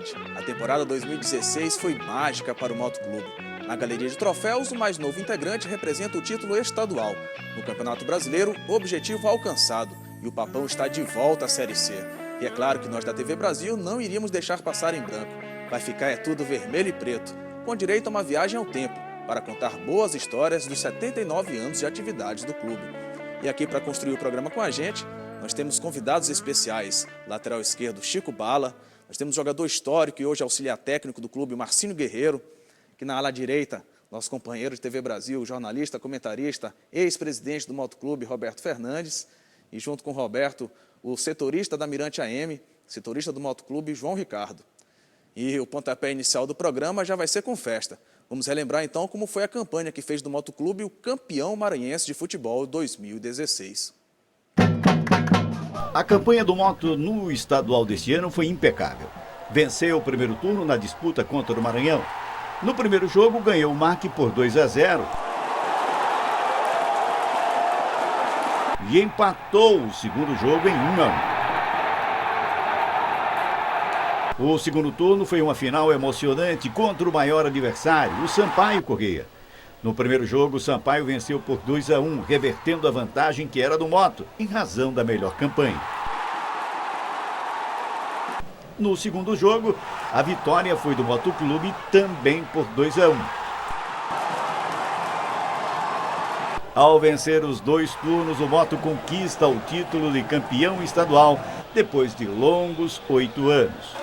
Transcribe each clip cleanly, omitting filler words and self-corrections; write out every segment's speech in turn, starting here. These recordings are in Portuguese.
verdade. A temporada 2016 foi mágica para o Moto Clube. Na galeria de troféus, o mais novo integrante representa o título estadual. No Campeonato Brasileiro, o objetivo alcançado e o Papão está de volta à Série C. E é claro que nós da TV Brasil não iríamos deixar passar em branco. Vai ficar tudo vermelho e preto, com direito a uma viagem ao tempo, para contar boas histórias dos 79 anos de atividades do clube. E aqui para construir o programa com a gente, nós temos convidados especiais, lateral esquerdo Chico Bala, nós temos jogador histórico e hoje auxiliar técnico do clube, Marcinho Guerreiro, que na ala direita, nosso companheiro de TV Brasil, jornalista, comentarista, ex-presidente do Motoclube, Roberto Fernandes, e junto com o Roberto, o setorista da Mirante AM, setorista do Motoclube, João Ricardo. E o pontapé inicial do programa já vai ser com festa. Vamos relembrar então como foi a campanha que fez do Motoclube o campeão maranhense de futebol 2016. A campanha do Moto no estadual deste ano foi impecável. Venceu o primeiro turno na disputa contra o Maranhão. No primeiro jogo, ganhou o MAC por 2-0. E empatou o segundo jogo em 1-1. O segundo turno foi uma final emocionante contra o maior adversário, o Sampaio Corrêa. No primeiro jogo, o Sampaio venceu por 2-1, revertendo a vantagem que era do Moto, em razão da melhor campanha. No segundo jogo, a vitória foi do Motoclube também por 2-1. Ao vencer os dois turnos, o Moto conquista o título de campeão estadual depois de longos 8 anos.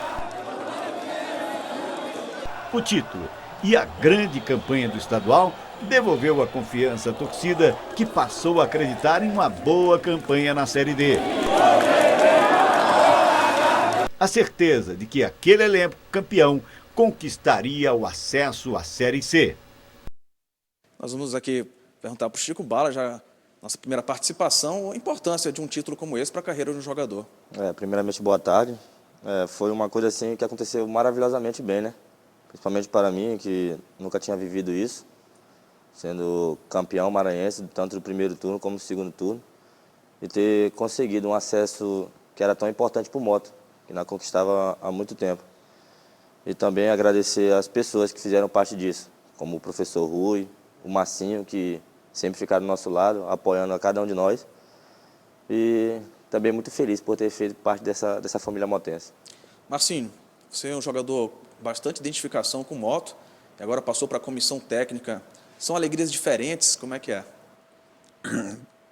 O título e a grande campanha do estadual devolveu a confiança à torcida, que passou a acreditar em uma boa campanha na Série D. A certeza de que aquele elenco campeão conquistaria o acesso à Série C. Nós vamos aqui perguntar para o Chico Bala, já nossa primeira participação, a importância de um título como esse para a carreira de um jogador. Primeiramente, boa tarde. Foi uma coisa assim que aconteceu maravilhosamente bem, né? Principalmente para mim, que nunca tinha vivido isso, sendo campeão maranhense, tanto do primeiro turno como do segundo turno, e ter conseguido um acesso que era tão importante para o Moto, que não conquistava há muito tempo. E também agradecer as pessoas que fizeram parte disso, como o professor Rui, o Marcinho, que sempre ficaram do nosso lado, apoiando a cada um de nós. E também muito feliz por ter feito parte dessa família motense. Marcinho, você é um jogador bastante identificação com moto, e agora passou para a comissão técnica. São alegrias diferentes, como é que é?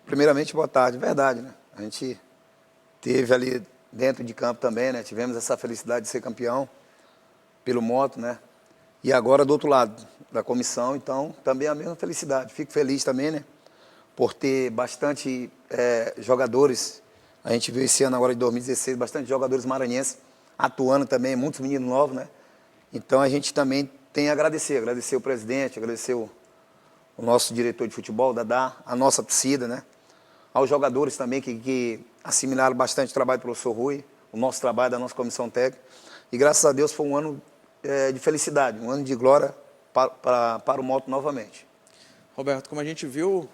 Primeiramente, boa tarde. Verdade, né? A gente teve ali dentro de campo também, né? Tivemos essa felicidade de ser campeão pelo Moto, né? E agora do outro lado da comissão, então também a mesma felicidade. Fico feliz também, né? Por ter bastante jogadores. A gente viu esse ano agora de 2016, bastante jogadores maranhenses atuando também, muitos meninos novos, né? Então a gente também tem a agradecer o presidente, agradecer o nosso diretor de futebol, Dadá, a nossa torcida, né? Aos jogadores também que assimilaram bastante o trabalho do professor Rui, o nosso trabalho da nossa comissão técnica. E graças a Deus foi um ano de felicidade, um ano de glória para o Moto novamente. Roberto, como a gente viu,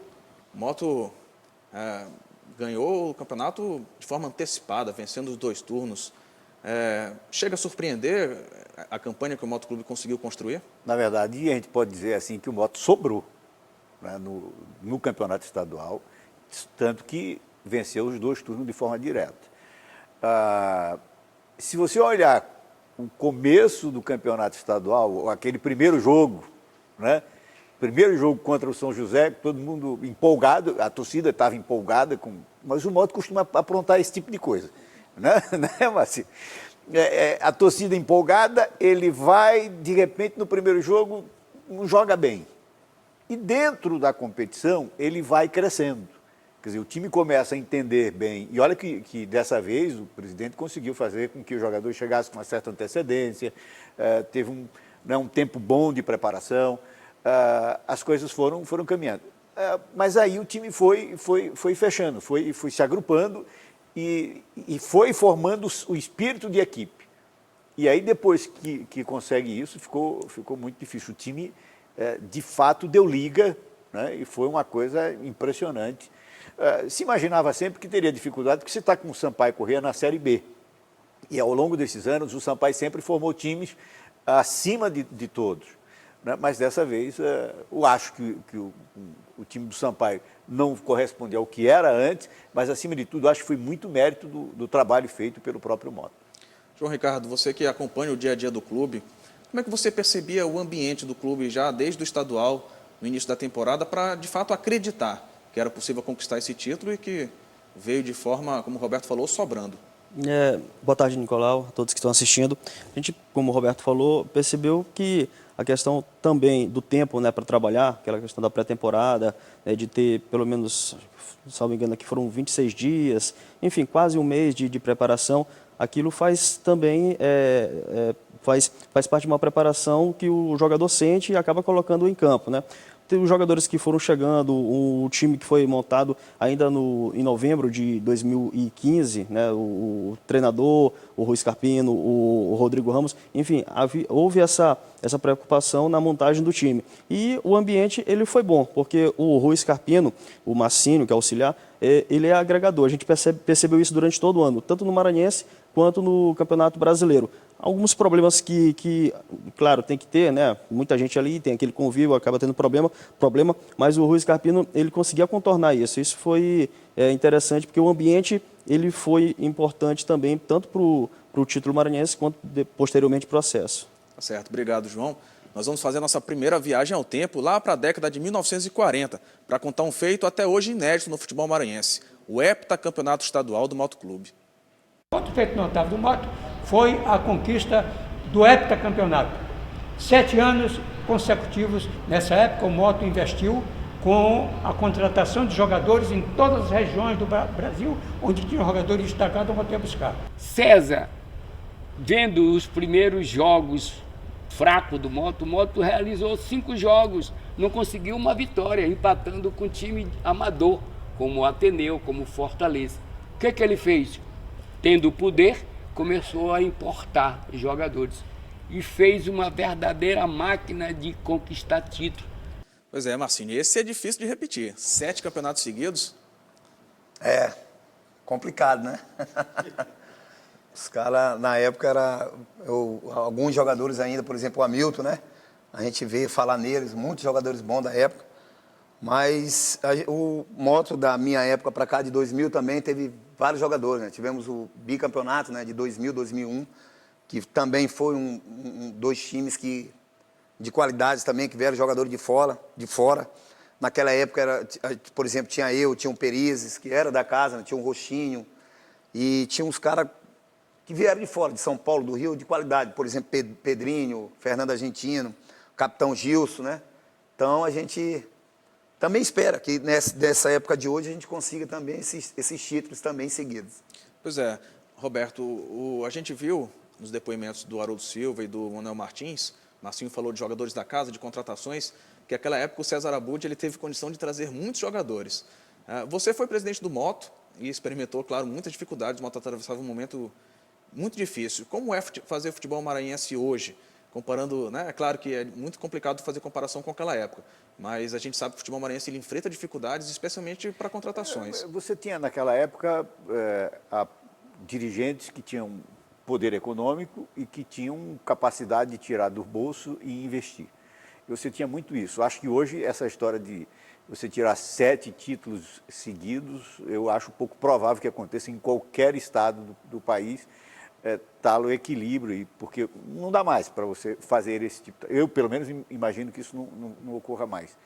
o Moto ganhou o campeonato de forma antecipada, vencendo os 2 turnos. Chega a surpreender a campanha que o Motoclube conseguiu construir? Na verdade, a gente pode dizer assim que o Moto sobrou, né, no campeonato estadual, tanto que venceu os 2 turnos de forma direta. Se você olhar o começo do campeonato estadual, aquele primeiro jogo, né, primeiro jogo contra o São José, todo mundo empolgado, a torcida estava empolgada, mas o Moto costuma aprontar esse tipo de coisa. Né, Marcinho? A torcida empolgada, ele vai, de repente, no primeiro jogo, não joga bem. E dentro da competição, ele vai crescendo. Quer dizer, o time começa a entender bem. E olha que dessa vez o presidente conseguiu fazer com que o jogador chegasse com uma certa antecedência, teve um tempo bom de preparação, as coisas foram caminhando. Mas aí o time foi fechando, foi se agrupando, e foi formando o espírito de equipe. E aí, depois que consegue isso, ficou muito difícil. O time, de fato, deu liga, né? E foi uma coisa impressionante. Se imaginava sempre que teria dificuldade, porque você está com o Sampaio Corrêa na Série B. E ao longo desses anos, o Sampaio sempre formou times acima de todos, né? Mas dessa vez, eu acho que o time do Sampaio não corresponde ao que era antes, mas acima de tudo, acho que foi muito mérito do trabalho feito pelo próprio Mota. João Ricardo, você que acompanha o dia a dia do clube, como é que você percebia o ambiente do clube já desde o estadual, no início da temporada, para de fato acreditar que era possível conquistar esse título e que veio de forma, como o Roberto falou, sobrando? Boa tarde, Nicolau, a todos que estão assistindo. A gente, como o Roberto falou, percebeu que a questão também do tempo, né, para trabalhar, aquela questão da pré-temporada, né, de ter pelo menos, salvo engano, aqui foram 26 dias, enfim, quase um mês de preparação, aquilo faz também, faz parte de uma preparação que o jogador sente e acaba colocando em campo, né? Tem os jogadores que foram chegando, o time que foi montado ainda em novembro de 2015, né, o treinador, o Rui Scarpino, o Rodrigo Ramos, enfim, houve essa preocupação na montagem do time. E o ambiente ele foi bom, porque o Rui Scarpino, o Massinho, que é auxiliar, ele é agregador. A gente percebeu isso durante todo o ano, tanto no Maranhense quanto no Campeonato Brasileiro. Alguns problemas que, claro, tem que ter, né? Muita gente ali, tem aquele convívio, acaba tendo problema, mas o Rui Scarpino, ele conseguia contornar isso. Isso foi interessante, porque o ambiente, ele foi importante também, tanto para o título maranhense, quanto posteriormente para o acesso. Tá certo, obrigado, João. Nós vamos fazer a nossa primeira viagem ao tempo, lá para a década de 1940, para contar um feito até hoje inédito no futebol maranhense, o heptacampeonato estadual do Motoclube. Outro feito notável do Moto foi a conquista do heptacampeonato. 7 anos consecutivos, nessa época o Moto investiu com a contratação de jogadores em todas as regiões do Brasil, onde tinha jogadores destacados, o Moto ia buscar. César, vendo os primeiros jogos fracos do Moto, o Moto realizou 5 jogos, não conseguiu uma vitória, empatando com time amador, como o Ateneu, como o Fortaleza. O que ele fez? Tendo o poder, começou a importar jogadores e fez uma verdadeira máquina de conquistar título. Pois é, Marcinho, esse é difícil de repetir. 7 campeonatos seguidos. É complicado, né? Os caras, na época, alguns jogadores ainda, por exemplo, o Hamilton, né? A gente vê falar neles, muitos jogadores bons da época. Mas o Moto da minha época para cá, de 2000, também teve vários jogadores, né? Tivemos o bicampeonato, né, de 2000, 2001, que também foi dois times de qualidades também, que vieram jogadores de fora. Naquela época, por exemplo, tinha o Perizes, que era da casa, né? Tinha um Roxinho, e tinha uns caras que vieram de fora, de São Paulo, do Rio, de qualidade. Por exemplo, Pedrinho, Fernando Argentino, Capitão Gilson, né? Então, a gente também espera que nessa época de hoje a gente consiga também esses títulos também seguidos. Pois é, Roberto, a gente viu nos depoimentos do Haroldo Silva e do Manuel Martins, Marcinho falou de jogadores da casa, de contratações, que naquela época o César Abud ele teve condição de trazer muitos jogadores. Você foi presidente do Moto e experimentou, claro, muitas dificuldades, o Moto atravessava um momento muito difícil. Como é fazer futebol maranhense hoje? Comparando, né? É claro que é muito complicado fazer comparação com aquela época, mas a gente sabe que o futebol maranhense ele enfrenta dificuldades, especialmente para contratações. Você tinha naquela época dirigentes que tinham poder econômico e que tinham capacidade de tirar do bolso e investir. E você tinha muito isso. Acho que hoje essa história de você tirar 7 títulos seguidos, eu acho pouco provável que aconteça em qualquer estado do país. Tal o equilíbrio, porque não dá mais para você fazer esse tipo. Eu, pelo menos, imagino que isso não ocorra mais.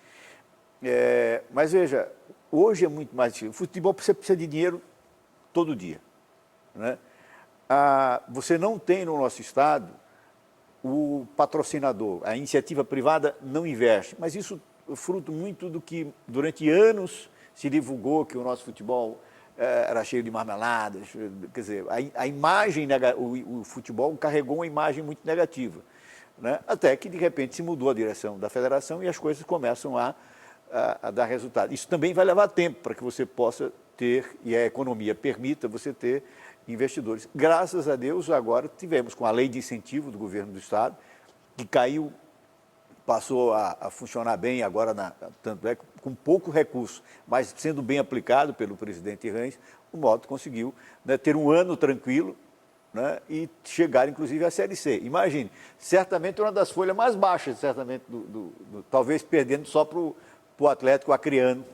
Mas veja, hoje é muito mais difícil. O futebol você precisa de dinheiro todo dia, né? Você não tem no nosso estado o patrocinador, a iniciativa privada não investe, mas isso é fruto muito do que durante anos se divulgou que o nosso futebol era cheio de marmeladas, quer dizer, a imagem, o futebol carregou uma imagem muito negativa, né? Até que, de repente, se mudou a direção da federação e as coisas começam a dar resultado. Isso também vai levar tempo para que você possa ter, e a economia permita você ter investidores. Graças a Deus, agora tivemos, com a lei de incentivo do governo do estado, que caiu, passou a funcionar bem agora, tanto é com pouco recurso, mas sendo bem aplicado pelo presidente Rães, o Moto conseguiu, né, ter um ano tranquilo, né, e chegar, inclusive, à Série C. Imagine, certamente uma das folhas mais baixas, certamente, talvez perdendo só para o Atlético Acreano.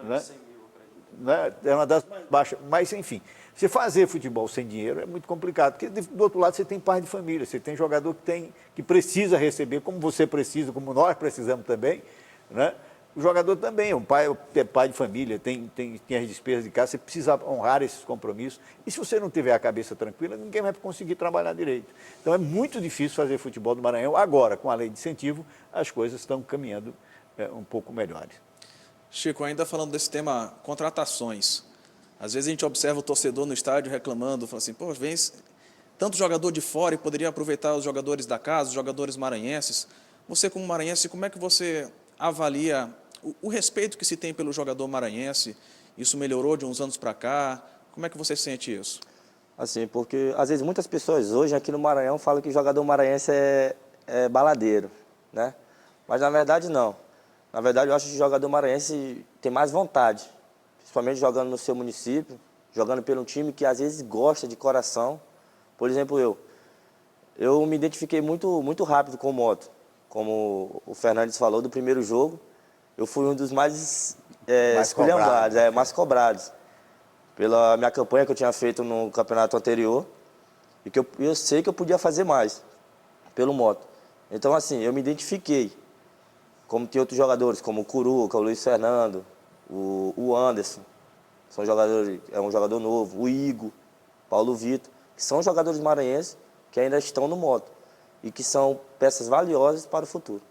Né? É uma das mais baixas, mas enfim, você fazer futebol sem dinheiro é muito complicado, porque do outro lado você tem pai de família, você tem jogador que precisa receber, como você precisa, como nós precisamos também, né? O jogador também, o pai é pai de família, tem as despesas de casa, você precisa honrar esses compromissos. E se você não tiver a cabeça tranquila, ninguém vai conseguir trabalhar direito. Então é muito difícil fazer futebol do Maranhão. Agora, com a lei de incentivo, as coisas estão caminhando um pouco melhores. Chico, ainda falando desse tema contratações, às vezes a gente observa o torcedor no estádio reclamando, falando assim, pô, vem tanto jogador de fora e poderia aproveitar os jogadores da casa, os jogadores maranhenses. Você, como maranhense, como é que você avalia o respeito que se tem pelo jogador maranhense? Isso melhorou de uns anos para cá? Como é que você sente isso? Assim, porque às vezes muitas pessoas hoje aqui no Maranhão falam que o jogador maranhense é baladeiro, né? Mas na verdade não. Na verdade eu acho que o jogador maranhense tem mais vontade, principalmente jogando no seu município, jogando pelo time que às vezes gosta de coração. Por exemplo, eu me identifiquei muito rápido com o Moto. Como o Fernandes falou, do primeiro jogo, eu fui um dos mais esculhambados, mais cobrados. Pela minha campanha que eu tinha feito no campeonato anterior e que eu sei que eu podia fazer mais pelo Moto. Então, assim, eu me identifiquei. Como tem outros jogadores, como o Curuca, o Luiz Fernando, o Anderson, são jogadores, é um jogador novo, o Igor, Paulo Vitor, que são jogadores maranhenses que ainda estão no Moto e que são peças valiosas para o futuro.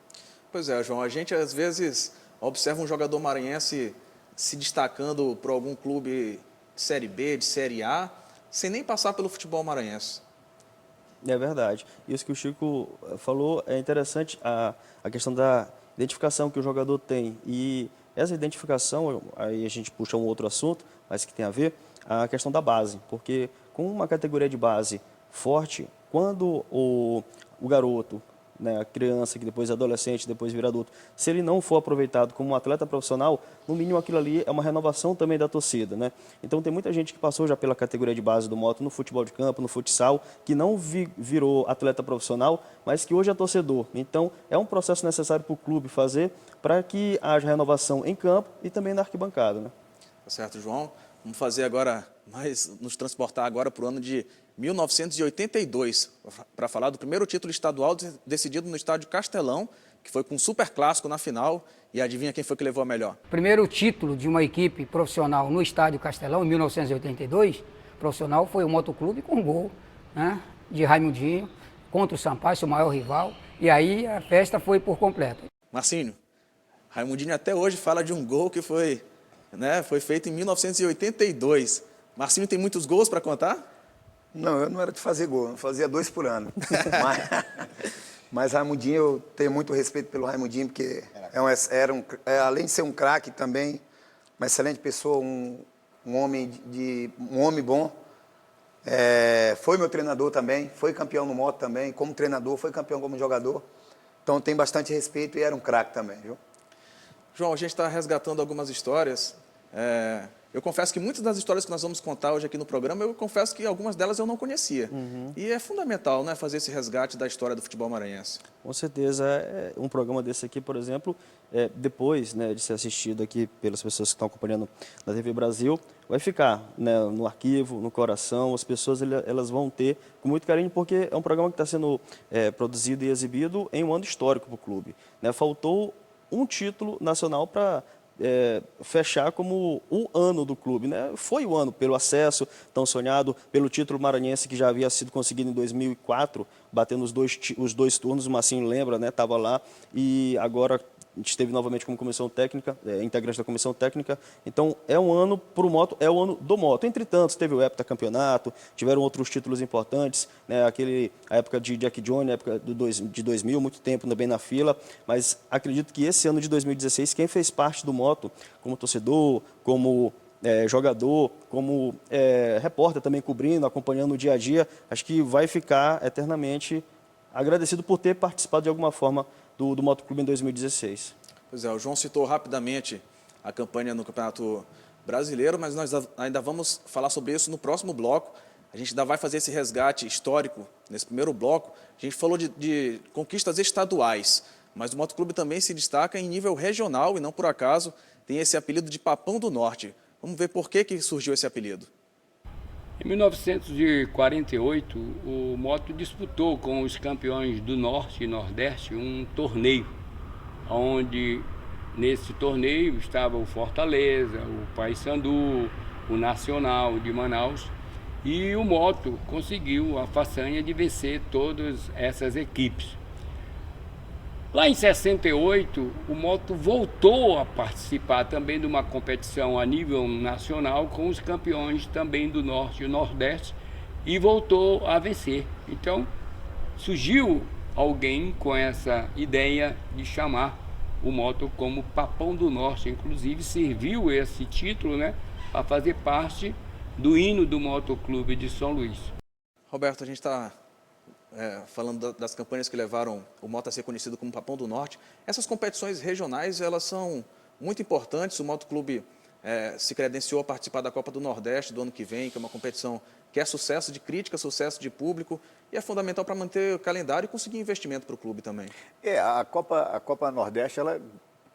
Pois é, João, a gente às vezes observa um jogador maranhense se destacando por algum clube de Série B, de Série A, sem nem passar pelo futebol maranhense. É verdade. Isso que o Chico falou é interessante, a questão da identificação que o jogador tem. E essa identificação, aí a gente puxa um outro assunto, mas que tem a ver, a questão da base. Porque com uma categoria de base forte, quando o garoto, né, a criança, que depois é adolescente, depois vira adulto, se ele não for aproveitado como um atleta profissional, no mínimo aquilo ali é uma renovação também da torcida, né? Então tem muita gente que passou já pela categoria de base do Moto no futebol de campo, no futsal, que não virou atleta profissional, mas que hoje é torcedor. Então é um processo necessário para o clube fazer para que haja renovação em campo e também na arquibancada, né? Tá certo, João? Vamos fazer agora, nos transportar agora para o ano de 1982, para falar do primeiro título estadual decidido no estádio Castelão, que foi com um super clássico na final, e adivinha quem foi que levou a melhor? Primeiro título de uma equipe profissional no estádio Castelão, em 1982, profissional, foi o Motoclube com gol, né, de Raimundinho, contra o Sampaio, seu maior rival, e aí a festa foi por completo. Marcinho, Raimundinho até hoje fala de um gol que foi feito em 1982. Marcinho tem muitos gols para contar? Não, eu não era de fazer gol, eu fazia 2 por ano. Mas Raimundinho, eu tenho muito respeito pelo Raimundinho, porque além de ser um craque também, uma excelente pessoa, um homem bom. Foi meu treinador também, foi campeão no Moto também, como treinador, foi campeão como jogador. Então tem bastante respeito e era um craque também, viu? João, a gente está resgatando algumas histórias. Eu confesso que muitas das histórias que nós vamos contar hoje aqui no programa, eu confesso que algumas delas eu não conhecia. E é fundamental, né, fazer esse resgate da história do futebol maranhense. Com certeza, um programa desse aqui, por exemplo, depois, né, de ser assistido aqui pelas pessoas que estão acompanhando na TV Brasil, vai ficar, né, no arquivo, no coração, as pessoas elas vão ter com muito carinho, porque é um programa que está sendo produzido e exibido em um ano histórico para o clube, né? Faltou um título nacional para fechar como o ano do clube, né? Foi o ano pelo acesso tão sonhado, pelo título maranhense que já havia sido conseguido em 2004, batendo os dois turnos, o Marcinho lembra, né? Estava lá, e agora a gente esteve novamente como comissão técnica, integrante da comissão técnica. Então é um ano para o Moto, é o ano do Moto. Entretanto, teve o heptacampeonato, tiveram outros títulos importantes, né? A época de Jack Johnny, a época de 2000, muito tempo também na fila, mas acredito que esse ano de 2016, quem fez parte do Moto, como torcedor, como jogador, como repórter também cobrindo, acompanhando o dia a dia, acho que vai ficar eternamente agradecido por ter participado de alguma forma do Motoclube em 2016. Pois é, o João citou rapidamente a campanha no Campeonato Brasileiro, mas nós ainda vamos falar sobre isso no próximo bloco. A gente ainda vai fazer esse resgate histórico nesse primeiro bloco. A gente falou de conquistas estaduais, mas o Motoclube também se destaca em nível regional e não por acaso tem esse apelido de Papão do Norte. Vamos ver por que surgiu esse apelido. Em 1948, o Moto disputou com os campeões do Norte e Nordeste um torneio, onde nesse torneio estava o Fortaleza, o Paysandu, o Nacional de Manaus, e o Moto conseguiu a façanha de vencer todas essas equipes. Lá em 68, o Moto voltou a participar também de uma competição a nível nacional com os campeões também do Norte e Nordeste e voltou a vencer. Então, surgiu alguém com essa ideia de chamar o Moto como Papão do Norte. Inclusive, serviu esse título, né, para fazer parte do hino do Motoclube de São Luís. Roberto, a gente está falando das campanhas que levaram o Moto a ser conhecido como Papão do Norte. Essas competições regionais, elas são muito importantes. O Motoclube se credenciou a participar da Copa do Nordeste do ano que vem, que é uma competição que é sucesso de crítica, sucesso de público, e é fundamental para manter o calendário e conseguir investimento para o clube também. A Copa Nordeste, ela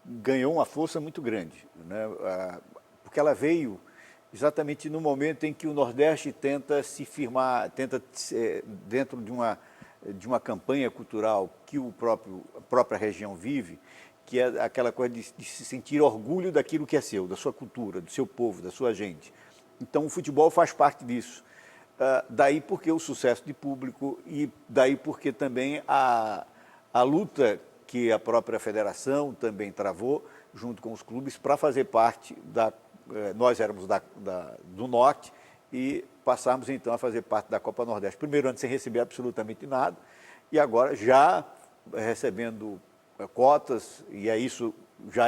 ganhou uma força muito grande, né? Porque ela veio exatamente no momento em que o Nordeste tenta se firmar, dentro de uma campanha cultural que a própria região vive, que é aquela coisa de se sentir orgulho daquilo que é seu, da sua cultura, do seu povo, da sua gente. Então, o futebol faz parte disso. Daí porque o sucesso de público e daí porque também a luta que a própria federação também travou, junto com os clubes, para fazer parte nós éramos do Norte e passamos então a fazer parte da Copa Nordeste. Primeiro ano sem receber absolutamente nada e agora já recebendo cotas, e isso já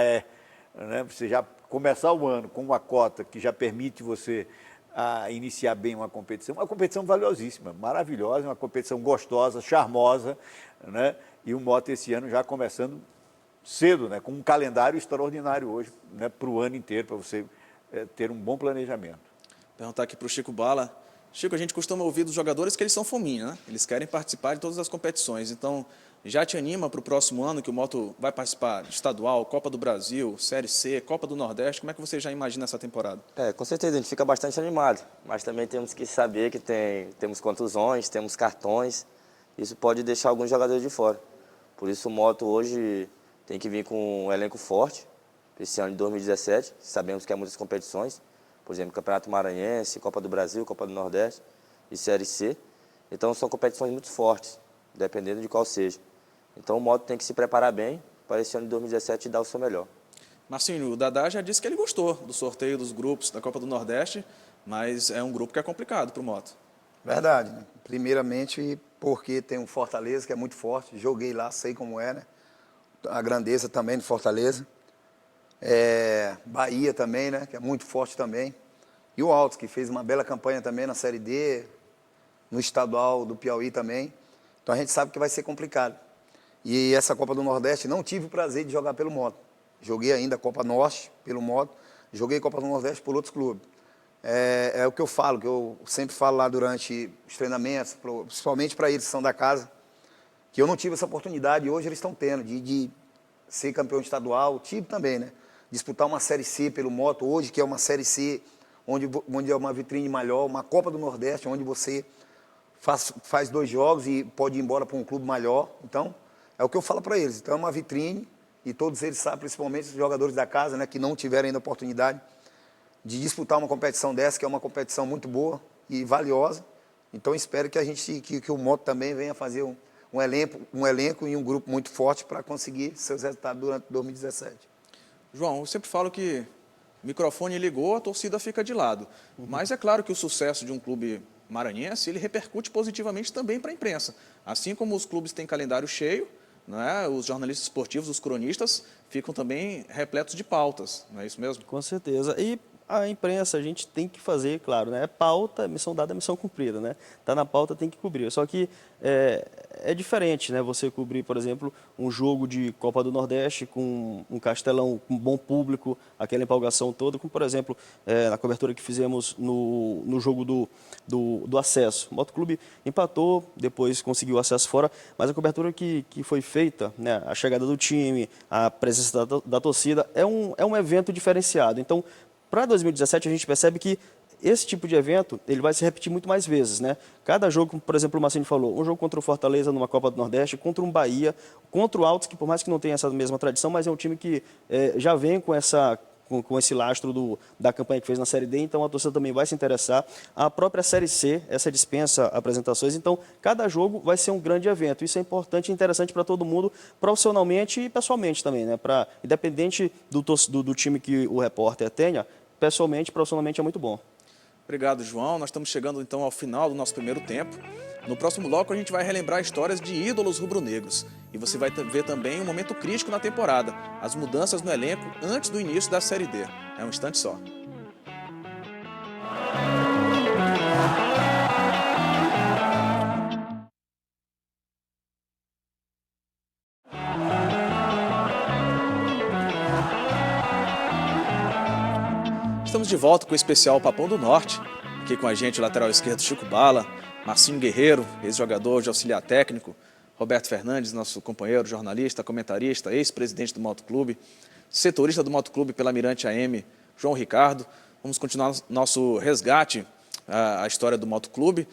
né, você já começar o ano com uma cota que já permite você iniciar bem uma competição valiosíssima, maravilhosa, uma competição gostosa, charmosa, né, e o Moto esse ano já começando cedo, né, com um calendário extraordinário hoje, né, para o ano inteiro, para você ter um bom planejamento. Perguntar aqui para o Chico Bala. Chico, a gente costuma ouvir dos jogadores que eles são fominha, né? Eles querem participar de todas as competições. Então, já te anima para o próximo ano que o Moto vai participar de estadual, Copa do Brasil, Série C, Copa do Nordeste? Como é que você já imagina essa temporada? Com certeza, a gente fica bastante animado, mas também temos que saber que temos contusões, temos cartões, isso pode deixar alguns jogadores de fora. Por isso o Moto hoje tem que vir com um elenco forte, esse ano de 2017, sabemos que há muitas competições, por exemplo, Campeonato Maranhense, Copa do Brasil, Copa do Nordeste e Série C. Então são competições muito fortes, dependendo de qual seja. Então o Moto tem que se preparar bem para esse ano de 2017 dar o seu melhor. Marcinho, o Dadá já disse que ele gostou do sorteio dos grupos da Copa do Nordeste, mas é um grupo que é complicado para o Moto. Verdade, né? Primeiramente porque tem um Fortaleza que é muito forte, joguei lá, sei como é, né? A grandeza também do Fortaleza. Bahia também, né, que é muito forte também. E o Altos, que fez uma bela campanha também na Série D, no estadual do Piauí também. Então a gente sabe que vai ser complicado. E essa Copa do Nordeste, não tive o prazer de jogar pelo Moto. Joguei ainda a Copa Norte pelo Moto, joguei Copa do Nordeste por outros clubes. É o que eu falo, que eu sempre falo lá durante os treinamentos, principalmente para eles que são da casa, que eu não tive essa oportunidade e hoje eles estão tendo de ser campeão estadual, tive também, né? Disputar uma Série C pelo Moto, hoje que é uma Série C, onde é uma vitrine maior, uma Copa do Nordeste, onde você faz 2 jogos e pode ir embora para um clube maior. Então, é o que eu falo para eles. Então, é uma vitrine e todos eles sabem, principalmente os jogadores da casa, né, que não tiveram ainda a oportunidade de disputar uma competição dessa, que é uma competição muito boa e valiosa. Então, espero que que o Moto também venha fazer um elenco e um grupo muito forte para conseguir seus resultados durante 2017. João, eu sempre falo que o microfone ligou, a torcida fica de lado. Mas é claro que o sucesso de um clube maranhense, ele repercute positivamente também para a imprensa. Assim como os clubes têm calendário cheio, né, os jornalistas esportivos, os cronistas, ficam também repletos de pautas, não é isso mesmo? Com certeza. E A imprensa, a gente tem que fazer, claro, né? É pauta, missão dada, missão cumprida, né? Tá na pauta, tem que cobrir. Só que é diferente, né? Você cobrir, por exemplo, um jogo de Copa do Nordeste com um Castelão com bom público, aquela empolgação toda, como, por exemplo, na cobertura que fizemos no jogo do acesso. O Motoclube empatou, depois conseguiu acesso fora, mas a cobertura que foi feita, né? A chegada do time, a presença da torcida, é um evento diferenciado. Então, para 2017, a gente percebe que esse tipo de evento ele vai se repetir muito mais vezes, né? Cada jogo, como, por exemplo, o Marcinho falou, um jogo contra o Fortaleza numa Copa do Nordeste, contra um Bahia, contra o Altos, que por mais que não tenha essa mesma tradição, mas é um time que já vem com esse lastro da campanha que fez na Série D, então a torcida também vai se interessar. A própria Série C, essa dispensa apresentações, então cada jogo vai ser um grande evento. Isso é importante e interessante para todo mundo, profissionalmente e pessoalmente também, né? Independente do time que o repórter tenha, pessoalmente, profissionalmente é muito bom. Obrigado, João. Nós estamos chegando então ao final do nosso primeiro tempo. No próximo bloco a gente vai relembrar histórias de ídolos rubro-negros. E você vai ver também um momento crítico na temporada, as mudanças no elenco antes do início da Série D. É um instante só. Estamos de volta com o especial Papão do Norte. Aqui com a gente o lateral esquerdo Chico Bala, Marcinho Guerreiro, ex-jogador de auxiliar técnico, Roberto Fernandes, nosso companheiro, jornalista, comentarista, ex-presidente do Motoclube, setorista do Motoclube pela Mirante AM, João Ricardo. Vamos continuar nosso resgate à história do Motoclube.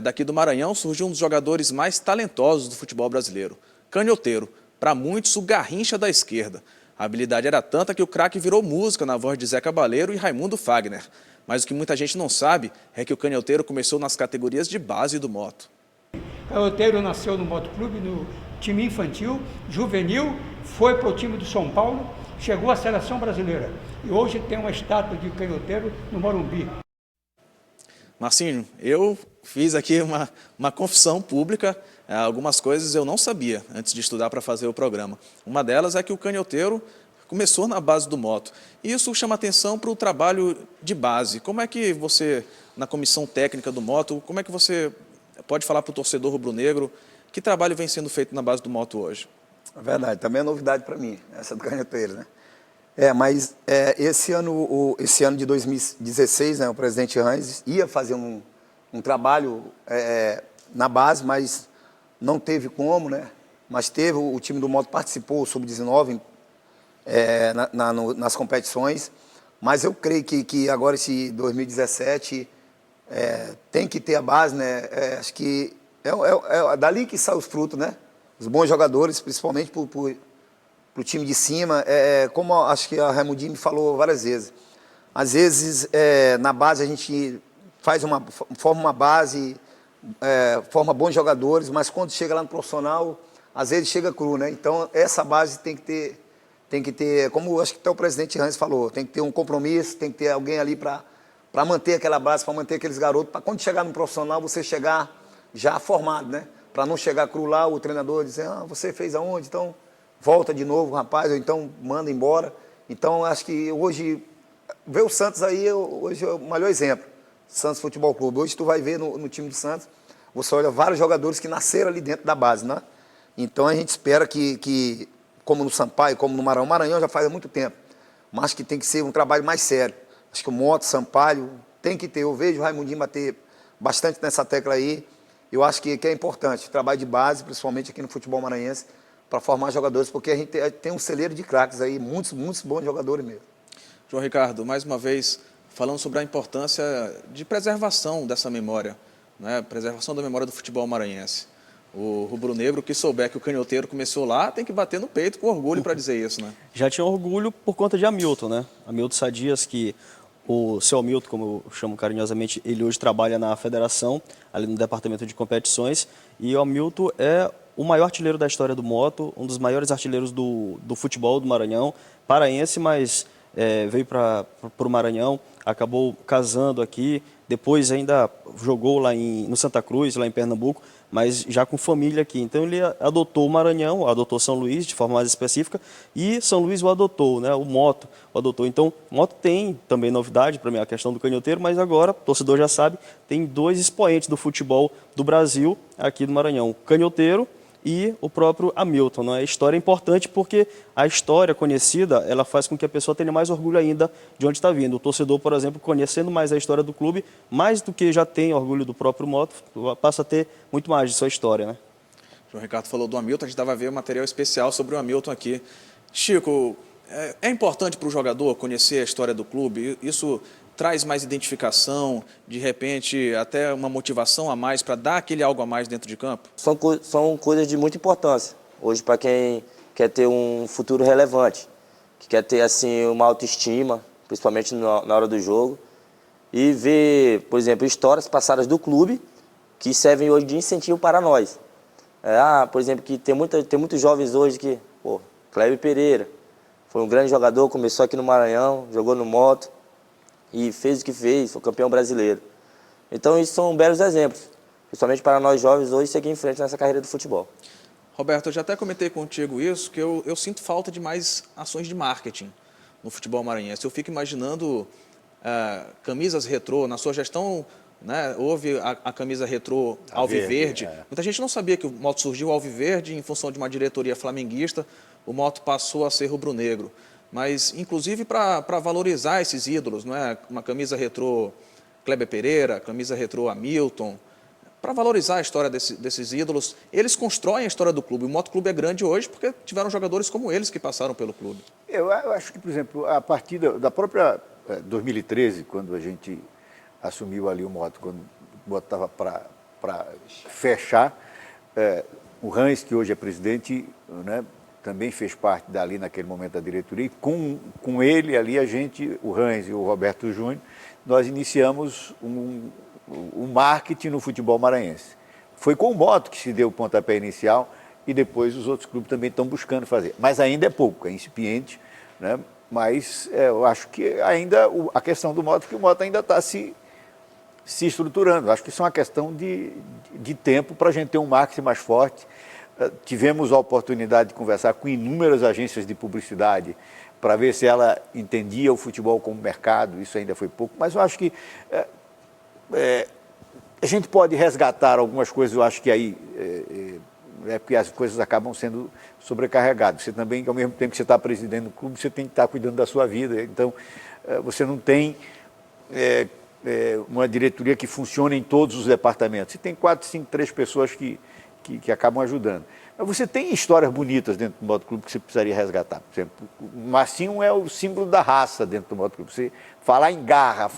Daqui do Maranhão surgiu um dos jogadores mais talentosos do futebol brasileiro, canhoteiro, para muitos o Garrincha da esquerda. A habilidade era tanta que o craque virou música na voz de Zé Cabaleiro e Raimundo Fagner. Mas o que muita gente não sabe é que o canhoteiro começou nas categorias de base do moto. O canhoteiro nasceu no Motoclube, no time infantil, juvenil, foi para o time do São Paulo, chegou à seleção brasileira. E hoje tem uma estátua de canhoteiro no Morumbi. Marcinho, eu fiz aqui uma confissão pública. Algumas coisas eu não sabia antes de estudar para fazer o programa. Uma delas é que o canhoteiro começou na base do moto. E isso chama atenção para o trabalho de base. Como é que você, na comissão técnica do moto, como é que você pode falar para o torcedor rubro-negro que trabalho vem sendo feito na base do moto hoje? É verdade, também é novidade para mim, essa do canhoteiro, né? Mas esse ano de 2016, né, o presidente Hans ia fazer um trabalho na base, mas não teve como, né? Mas teve, o time do moto participou, o Sub-19, nas competições, mas eu creio que agora esse 2017 tem que ter a base, né? Acho que é dali que saem os frutos, né? Os bons jogadores, principalmente para o time de cima, como acho que a Raimundinho me falou várias vezes. Às vezes, na base a gente forma uma base, forma bons jogadores, mas quando chega lá no profissional, às vezes chega cru, né? Então, essa base tem que ter, como acho que até o presidente Hans falou, tem que ter um compromisso, tem que ter alguém ali para manter aquela base, para manter aqueles garotos, para quando chegar no profissional, você chegar já formado, né? Para não chegar cru lá, o treinador dizer, você fez aonde? Então, volta de novo, rapaz, ou então manda embora. Então, acho que hoje, ver o Santos aí, hoje é o melhor exemplo. Santos Futebol Clube. Hoje tu vai ver no time do Santos, você olha vários jogadores que nasceram ali dentro da base, né? Então, a gente espera que como no Sampaio, como no Maranhão, o Maranhão já faz há muito tempo, mas que tem que ser um trabalho mais sério. Acho que o Moto, Sampaio, tem que ter. Eu vejo o Raimundinho bater bastante nessa tecla aí. Eu acho que é importante, trabalho de base, principalmente aqui no futebol maranhense, para formar jogadores, porque a gente tem um celeiro de craques aí, muitos bons jogadores mesmo. João Ricardo, mais uma vez, falando sobre a importância de preservação dessa memória, né? Preservação da memória do futebol maranhense. O rubro-negro que souber que o canhoteiro começou lá, tem que bater no peito com orgulho para dizer isso, né? Já tinha orgulho por conta de Hamilton, né? Hamilton Sadias, que o seu Hamilton, como eu chamo carinhosamente, ele hoje trabalha na federação, ali no departamento de competições, e o Hamilton é o maior artilheiro da história do moto, um dos maiores artilheiros do futebol do Maranhão, paraense, mas veio para o Maranhão, acabou casando aqui, depois ainda jogou lá no Santa Cruz, lá em Pernambuco, mas já com família aqui. Então ele adotou o Maranhão, adotou São Luís de forma mais específica, e São Luís o adotou, né? O Moto o adotou. Então o Moto tem também novidade para mim, a questão do canhoteiro, mas agora, o torcedor já sabe, tem 2 expoentes do futebol do Brasil aqui do Maranhão, o canhoteiro e o próprio Hamilton, né? A história é importante porque a história conhecida, ela faz com que a pessoa tenha mais orgulho ainda de onde está vindo. O torcedor, por exemplo, conhecendo mais a história do clube, mais do que já tem orgulho do próprio Moto, passa a ter muito mais de sua história, né? João Ricardo falou do Hamilton, a gente estava a ver um material especial sobre o Hamilton aqui. Chico, é importante para o jogador conhecer a história do clube? Isso traz mais identificação, de repente até uma motivação a mais para dar aquele algo a mais dentro de campo? São coisas de muita importância hoje para quem quer ter um futuro relevante, que quer ter assim uma autoestima, principalmente na hora do jogo, e ver, por exemplo, histórias passadas do clube que servem hoje de incentivo para nós. Por exemplo, que tem muitos jovens hoje que, Kleber Pereira foi um grande jogador, começou aqui no Maranhão, jogou no Moto, e fez o que fez, foi campeão brasileiro. Então, isso são belos exemplos, principalmente para nós jovens hoje seguir em frente nessa carreira do futebol. Roberto, eu já até comentei contigo isso, que eu sinto falta de mais ações de marketing no futebol maranhense. Eu fico imaginando camisas retrô. Na sua gestão, né, houve a camisa retrô alviverde. Muita gente não sabia que o Moto surgiu alviverde em função de uma diretoria flamenguista. O Moto passou a ser rubro-negro. Mas, inclusive, para valorizar esses ídolos, não é? Uma camisa retrô Kleber Pereira, camisa retrô Hamilton, para valorizar a história desses ídolos, eles constroem a história do clube. O Moto Clube é grande hoje porque tiveram jogadores como eles que passaram pelo clube. Eu acho que, por exemplo, a partir da própria 2013, quando a gente assumiu ali o Moto, quando o Moto estava para fechar, o Hans, que hoje é presidente, né, também fez parte dali naquele momento da diretoria, e com ele ali o Hans e o Roberto Júnior, nós iniciamos um marketing no futebol maranhense. Foi com o Moto que se deu o pontapé inicial e depois os outros clubes também estão buscando fazer. Mas ainda é pouco, é incipiente, né? Mas eu acho que ainda a questão do Moto, que o Moto ainda está se estruturando. Acho que isso é uma questão de tempo para a gente ter um marketing mais forte. Tivemos a oportunidade de conversar com inúmeras agências de publicidade para ver se ela entendia o futebol como mercado, isso ainda foi pouco, mas eu acho que a gente pode resgatar algumas coisas, eu acho que aí porque as coisas acabam sendo sobrecarregadas. Você também, ao mesmo tempo que você está presidindo o clube, você tem que estar cuidando da sua vida, então você não tem uma diretoria que funcione em todos os departamentos. Você tem 4, 5, 3 pessoas que acabam ajudando. Mas você tem histórias bonitas dentro do Moto Clube que você precisaria resgatar. Por exemplo, o Marcinho é o símbolo da raça dentro do Moto Clube. Você falar em garra,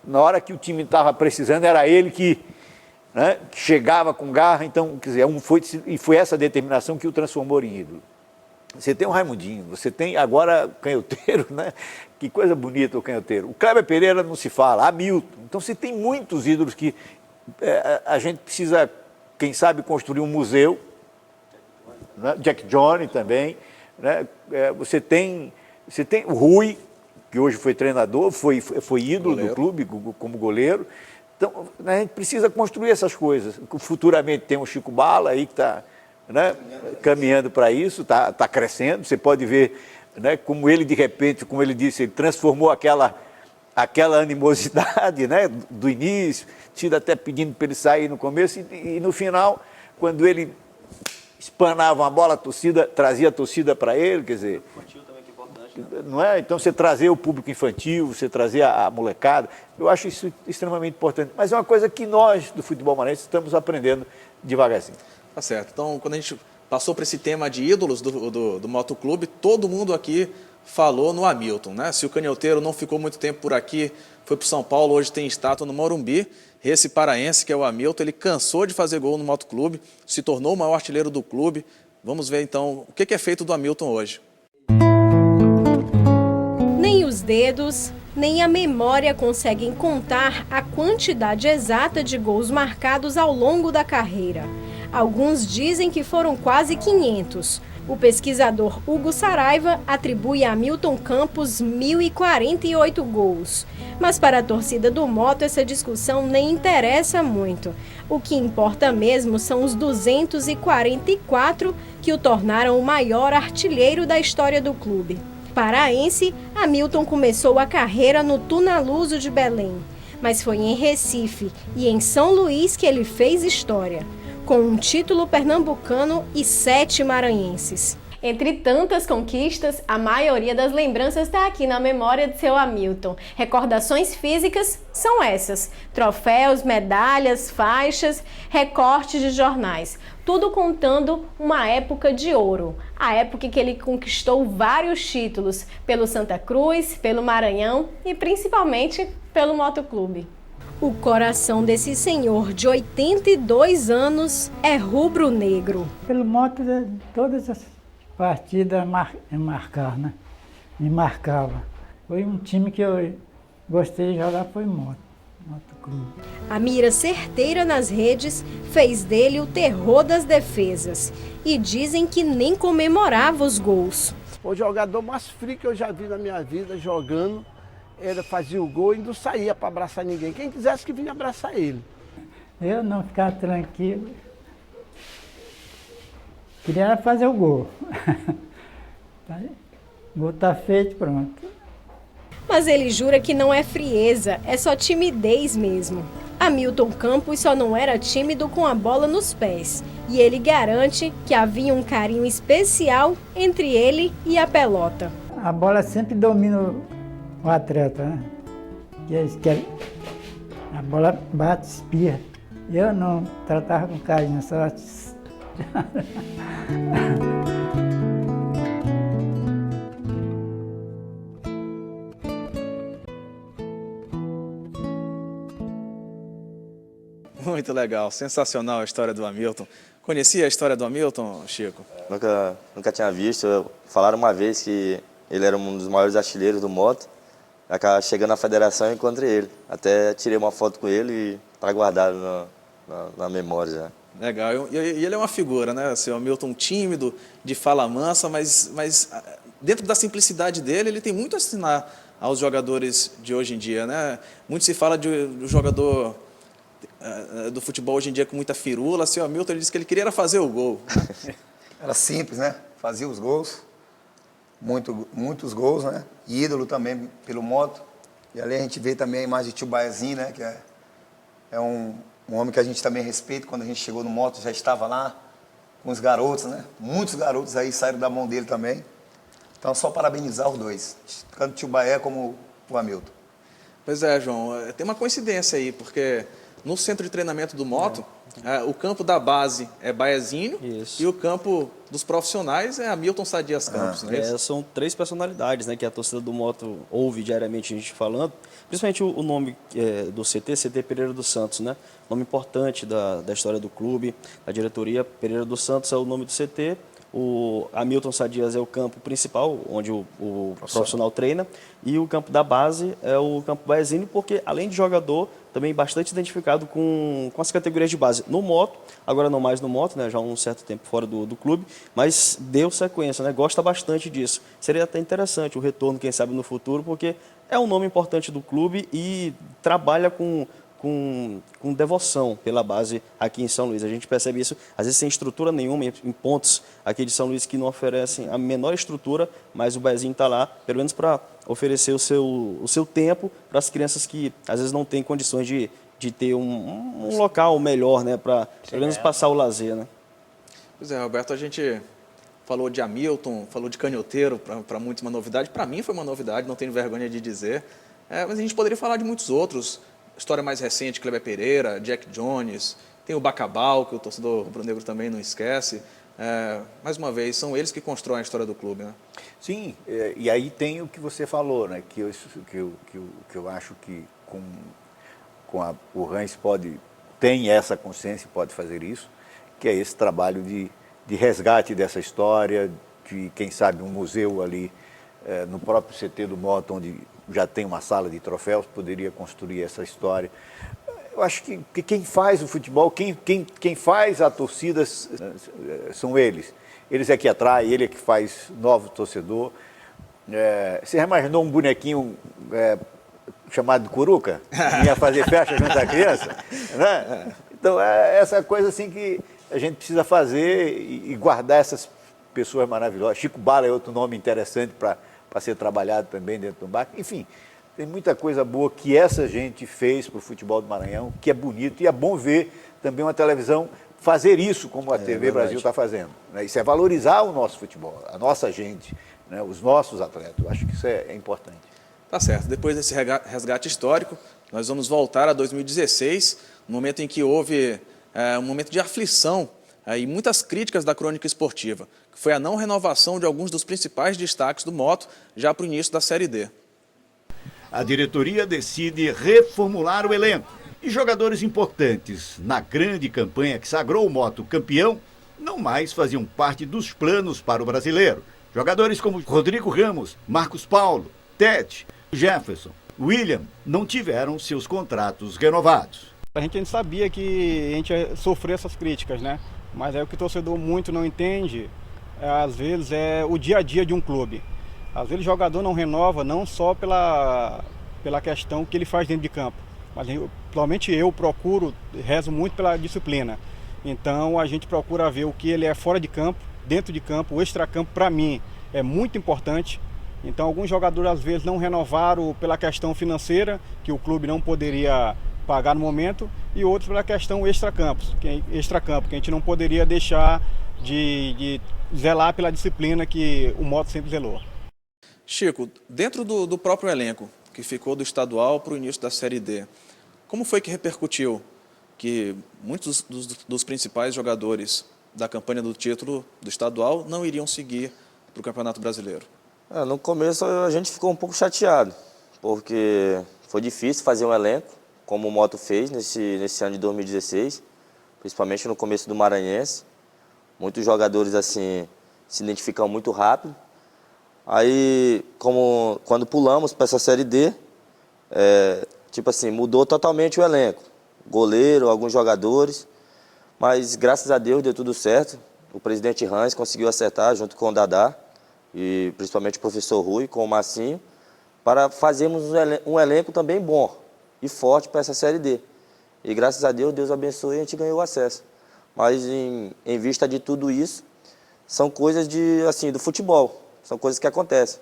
na hora que o time estava precisando, era ele que chegava com garra. Então, quer dizer, foi essa determinação que o transformou em ídolo. Você tem o Raimundinho, você tem agora o Canhoteiro, né? Que coisa bonita o Canhoteiro. O Kleber Pereira não se fala, Hamilton. Então, você tem muitos ídolos que a gente precisa, quem sabe, construir um museu, né? Jack Johnny também, né? Você tem o Rui, que hoje foi treinador, foi ídolo do clube como goleiro. Então, a gente precisa construir essas coisas. Futuramente tem o Chico Bala aí que está, né, caminhando para isso, está crescendo. Você pode ver, né, como ele, de repente, como ele disse, ele transformou aquela animosidade, né, do início, tido até pedindo para ele sair no começo, e no final, quando ele espanava uma bola, a torcida trazia a torcida para ele, quer dizer... Infantil também, que é importante, né? Não é? Então, você trazer o público infantil, você trazer a molecada, eu acho isso extremamente importante. Mas é uma coisa que nós, do futebol maranhense, estamos aprendendo devagarzinho. Tá certo. Então, quando a gente passou para esse tema de ídolos do Moto Clube, todo mundo aqui falou no Hamilton, né? Se o Canhoteiro não ficou muito tempo por aqui, foi para São Paulo, hoje tem estátua no Morumbi. Esse paraense, que é o Hamilton, ele cansou de fazer gol no Moto Clube, se tornou o maior artilheiro do clube. Vamos ver, então, o que é feito do Hamilton hoje. Nem os dedos, nem a memória conseguem contar a quantidade exata de gols marcados ao longo da carreira. Alguns dizem que foram quase 500, O pesquisador Hugo Saraiva atribui a Hamilton Campos 1.048 gols. Mas para a torcida do Moto, essa discussão nem interessa muito. O que importa mesmo são os 244 que o tornaram o maior artilheiro da história do clube. Paraense, Hamilton começou a carreira no Tunaluso de Belém. Mas foi em Recife e em São Luís que ele fez história, com um título pernambucano e 7 maranhenses. Entre tantas conquistas, a maioria das lembranças está aqui na memória de seu Hamilton. Recordações físicas são essas: troféus, medalhas, faixas, recortes de jornais. Tudo contando uma época de ouro. A época em que ele conquistou vários títulos pelo Santa Cruz, pelo Maranhão e principalmente pelo Motoclube. O coração desse senhor de 82 anos é rubro-negro. Pelo Moto, todas as partidas me marcava. Foi um time que eu gostei de jogar, foi Motoclube. A mira certeira nas redes fez dele o terror das defesas. E dizem que nem comemorava os gols. O jogador mais frio que eu já vi na minha vida jogando, ele fazia o gol e não saía para abraçar ninguém. Quem quisesse que vinha abraçar ele. Eu não ficava tranquilo. Queria fazer o gol. O gol tá feito, pronto. Mas ele jura que não é frieza, é só timidez mesmo. Hamilton Campos só não era tímido com a bola nos pés. E ele garante que havia um carinho especial entre ele e a pelota. A bola sempre domina o atleta, né? A bola bate, espirra. Eu não tratava com carinho, só... Muito legal, sensacional a história do Hamilton. Conhecia a história do Hamilton, Chico? Nunca tinha visto. Falaram uma vez que ele era um dos maiores artilheiros do Moto. Chegando na federação, eu encontrei ele. Até tirei uma foto com ele e está guardado na memória já. Legal, e ele é uma figura, né? Assim, o Hamilton tímido, de fala mansa, mas dentro da simplicidade dele, ele tem muito a ensinar aos jogadores de hoje em dia, né? Muito se fala do jogador do futebol hoje em dia com muita firula. Assim, o Hamilton, ele disse que ele queria era fazer o gol. Era simples, né? Fazia os gols, muitos gols, né? Ídolo também pelo Moto. E ali a gente vê também a imagem de tio Baiazinho, né? Que é um homem que a gente também respeita. Quando a gente chegou no Moto, já estava lá com os garotos, né? Muitos garotos aí saíram da mão dele também. Então, só parabenizar os dois, tanto o tio Baé como o Hamilton. Pois é, João, tem uma coincidência aí, porque no centro de treinamento do Moto, o campo da base é Baiazinho e o campo dos profissionais é Hamilton Sadias Campos, não é isso? São 3 personalidades, né, que a torcida do Moto ouve diariamente a gente falando, principalmente o nome do CT Pereira dos Santos, né? Nome importante da história do clube, da diretoria. Pereira dos Santos é o nome do CT, o Hamilton Sadias é o campo principal, onde o profissional treina, e o campo da base é o campo Baiazinho, porque além de jogador, também bastante identificado com as categorias de base no Moto, agora não mais no Moto, né, já há um certo tempo fora do clube, mas deu sequência, né, gosta bastante disso. Seria até interessante o retorno, quem sabe, no futuro, porque é um nome importante do clube e trabalha com devoção pela base aqui em São Luís. A gente percebe isso, às vezes sem estrutura nenhuma, em pontos aqui de São Luís que não oferecem a menor estrutura, mas o Baiazinho está lá, pelo menos para oferecer o seu tempo para as crianças que às vezes não têm condições de ter um local melhor, né, para pelo menos passar o lazer, né? Pois é, Roberto, a gente falou de Hamilton, falou de canhoteiro, para muitos uma novidade. Para mim foi uma novidade, não tenho vergonha de dizer. Mas a gente poderia falar de muitos outros. História mais recente, Kleber Pereira, Jack Jones, tem o Bacabal, que o torcedor rubro-negro também não esquece. Mais uma vez, são eles que constroem a história do clube, né? Sim, e aí tem o que você falou, né? Que eu acho que o Rans tem essa consciência e pode fazer isso, que é esse trabalho de resgate dessa história, de, quem sabe, um museu ali no próprio CT do Moto, onde já tem uma sala de troféus, poderia construir essa história. Eu acho que quem faz o futebol, quem faz a torcida são eles. Eles é que atraem, ele é que faz novo torcedor. Você já imaginou um bonequinho chamado de Curuca? Ia fazer festa junto à criança? Né? Então, é essa coisa assim que a gente precisa fazer e guardar essas pessoas maravilhosas. Chico Bala é outro nome interessante para ser trabalhado também dentro do barco. Enfim, tem muita coisa boa que essa gente fez para o futebol do Maranhão, que é bonito e é bom ver também uma televisão fazer isso como a TV Brasil está fazendo. Né? Isso é valorizar o nosso futebol, a nossa gente, né? Os nossos atletas. Eu acho que isso é importante. Tá certo. Depois desse resgate histórico, nós vamos voltar a 2016, no momento em que houve um momento de aflição e muitas críticas da crônica esportiva, que foi a não renovação de alguns dos principais destaques do Moto já para o início da Série D. A diretoria decide reformular o elenco e jogadores importantes na grande campanha que sagrou o Moto campeão não mais faziam parte dos planos para o brasileiro. Jogadores como Rodrigo Ramos, Marcos Paulo, Tete, Jefferson, William não tiveram seus contratos renovados. A gente sabia que a gente ia sofrer essas críticas, né? Mas é o que o torcedor muito não entende, às vezes, é o dia a dia de um clube. Às vezes o jogador não renova não só pela questão que ele faz dentro de campo, mas principalmente eu rezo muito pela disciplina. Então a gente procura ver o que ele é fora de campo, dentro de campo, o extracampo para mim é muito importante. Então alguns jogadores às vezes não renovaram pela questão financeira, que o clube não poderia pagar no momento, e outros pela questão extracampo, que a gente não poderia deixar de zelar pela disciplina que o Moto sempre zelou. Chico, dentro do próprio elenco, que ficou do estadual para o início da Série D, como foi que repercutiu que muitos dos principais jogadores da campanha do título do estadual não iriam seguir para o Campeonato Brasileiro? No começo a gente ficou um pouco chateado, porque foi difícil fazer um elenco, como o Moto fez nesse ano de 2016, principalmente no começo do Maranhense. Muitos jogadores assim se identificam muito rápido. Aí, quando pulamos para essa Série D, mudou totalmente o elenco. Goleiro, alguns jogadores, mas graças a Deus deu tudo certo. O presidente Hans conseguiu acertar junto com o Dadá, e principalmente o professor Rui, com o Massinho, para fazermos um elenco também bom e forte para essa Série D. E graças a Deus, Deus abençoe e a gente ganhou o acesso. Mas em vista de tudo isso, são coisas do futebol. São coisas que acontecem,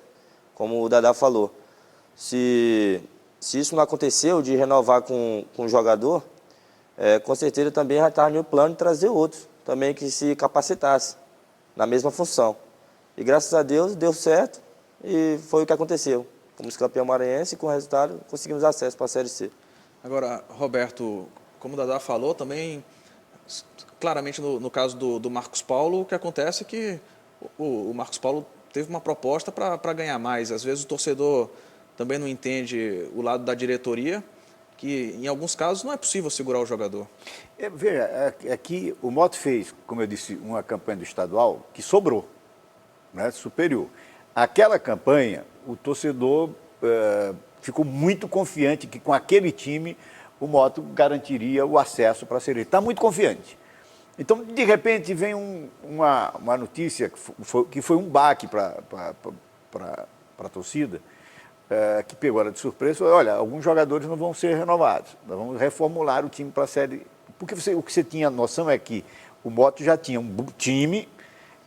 como o Dadá falou. Se isso não aconteceu, de renovar com o jogador, com certeza também já estava no meu plano de trazer outros, também que se capacitasse na mesma função. E graças a Deus deu certo e foi o que aconteceu. Fomos campeão maranhense e com o resultado conseguimos acesso para a Série C. Agora, Roberto, como o Dadá falou, também, claramente no caso do Marcos Paulo, o que acontece é que o Marcos Paulo teve uma proposta para ganhar mais. Às vezes o torcedor também não entende o lado da diretoria, que em alguns casos não é possível segurar o jogador. Veja, aqui o Moto fez, como eu disse, uma campanha do estadual que sobrou, né, superior. Aquela campanha, o torcedor ficou muito confiante que com aquele time o Moto garantiria o acesso para a Série D. Está muito confiante. Então, de repente, vem uma notícia que foi um baque para a torcida, que pegou ela de surpresa. Falou, olha, alguns jogadores não vão ser renovados, nós vamos reformular o time para a Série... Porque o que você tinha noção é que o Moto já tinha um time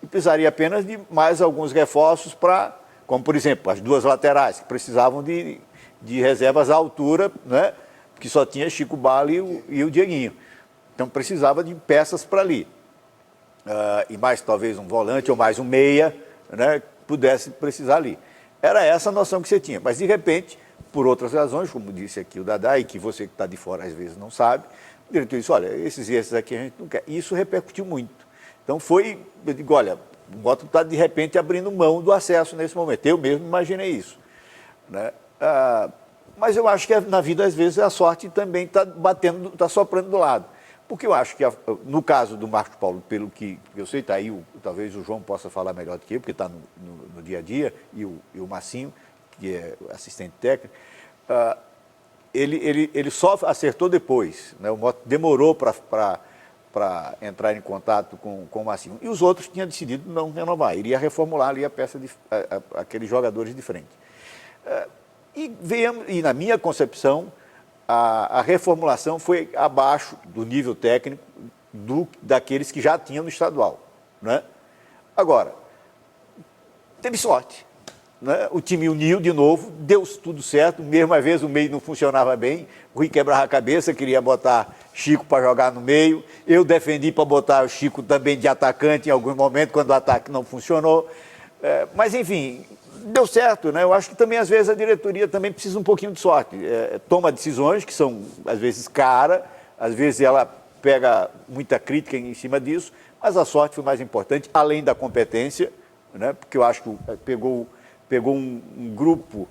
e precisaria apenas de mais alguns reforços para, como por exemplo, as duas laterais, que precisavam de reservas à altura, né? Que só tinha Chico Bala e o Dieguinho. Então precisava de peças para ali. E mais talvez um volante ou mais um meia, né, que pudesse precisar ali. Era essa a noção que você tinha. Mas de repente, por outras razões, como disse aqui o Dadá, e que você que está de fora às vezes não sabe, o diretor disse, olha, esses aqui a gente não quer. E isso repercutiu muito. Então eu digo, olha, o Moto está de repente abrindo mão do acesso nesse momento. Eu mesmo imaginei isso, né? Mas eu acho que na vida às vezes a sorte também está soprando do lado. Porque eu acho que, no caso do Marcos Paulo, pelo que eu sei, está aí, talvez o João possa falar melhor do que eu, porque está no dia a dia, e o Massinho, que é assistente técnico, ele só acertou depois, né? O Moto demorou para para entrar em contato com o Marcinho. E os outros tinham decidido não renovar, iria reformular ali a peça, aqueles jogadores de frente. E na minha concepção, a reformulação foi abaixo do nível técnico daqueles que já tinham no estadual, né? Agora, teve sorte, né? O time uniu de novo, deu tudo certo, mesma vez o meio não funcionava bem, o Rui quebrava a cabeça, queria botar Chico para jogar no meio, eu defendi para botar o Chico também de atacante em algum momento, quando o ataque não funcionou, mas enfim, deu certo, né? Eu acho que também às vezes a diretoria também precisa um pouquinho de sorte, toma decisões que são às vezes caras, às vezes ela pega muita crítica em cima disso, mas a sorte foi mais importante, além da competência, né? Porque eu acho que pegou um grupo,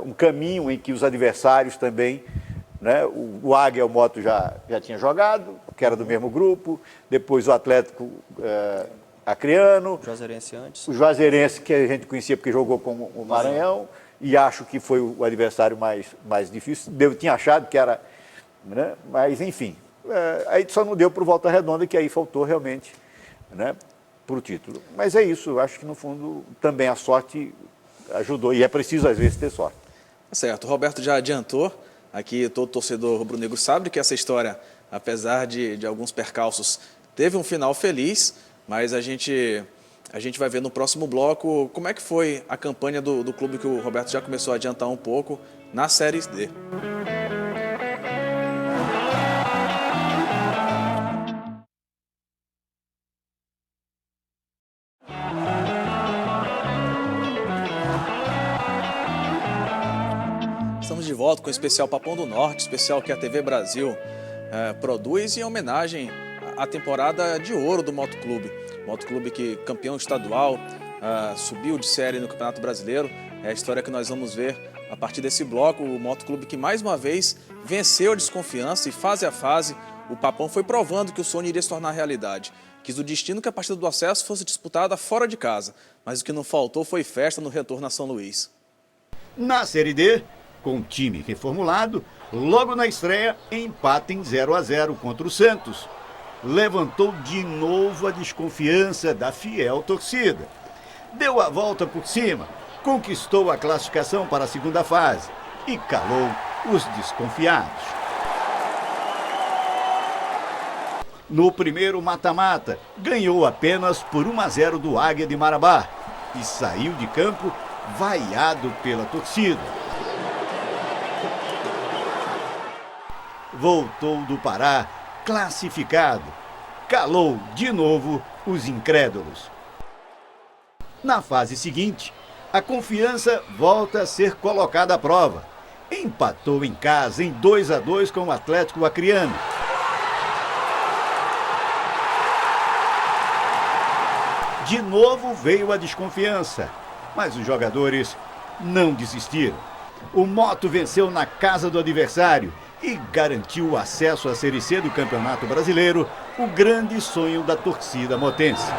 um caminho em que os adversários também, né? O Águia e o Moto já tinha jogado, que era do mesmo grupo, depois o Atlético Acreano, Juazeirense antes. O Juazeirense, que a gente conhecia porque jogou com o Maranhão, e acho que foi o adversário mais difícil, eu tinha achado que era, né? Mas enfim, aí só não deu para o Volta Redonda, que aí faltou realmente, né, para o título. Mas é isso, eu acho que no fundo também a sorte ajudou, e é preciso às vezes ter sorte. Certo, o Roberto já adiantou, aqui todo torcedor rubro-negro sabe que essa história, apesar de alguns percalços, teve um final feliz, mas a gente vai ver no próximo bloco como é que foi a campanha do clube, que o Roberto já começou a adiantar um pouco, na Série D. Estamos de volta com o especial Papão do Norte, especial que a TV Brasil produz em homenagem à temporada de ouro do Motoclube. Motoclube que campeão estadual, subiu de série no Campeonato Brasileiro. É a história que nós vamos ver a partir desse bloco. O Motoclube que mais uma vez venceu a desconfiança e fase a fase o Papão foi provando que o sonho iria se tornar realidade. Quis o destino que a partida do acesso fosse disputada fora de casa, mas o que não faltou foi festa no retorno a São Luís. Na Série D, com o time reformulado, logo na estreia, empate em 0-0 contra o Santos. Levantou de novo a desconfiança da fiel torcida. Deu a volta por cima, conquistou a classificação para a segunda fase e calou os desconfiados. No primeiro mata-mata, ganhou apenas por 1-0 do Águia de Marabá e saiu de campo vaiado pela torcida. Voltou do Pará classificado, calou de novo os incrédulos. Na fase seguinte, a confiança volta a ser colocada à prova. Empatou em casa em 2-2 com o Atlético Acreano. De novo veio a desconfiança, mas os jogadores não desistiram. O Moto venceu na casa do adversário e garantiu o acesso à Série C do Campeonato Brasileiro, o grande sonho da torcida motense.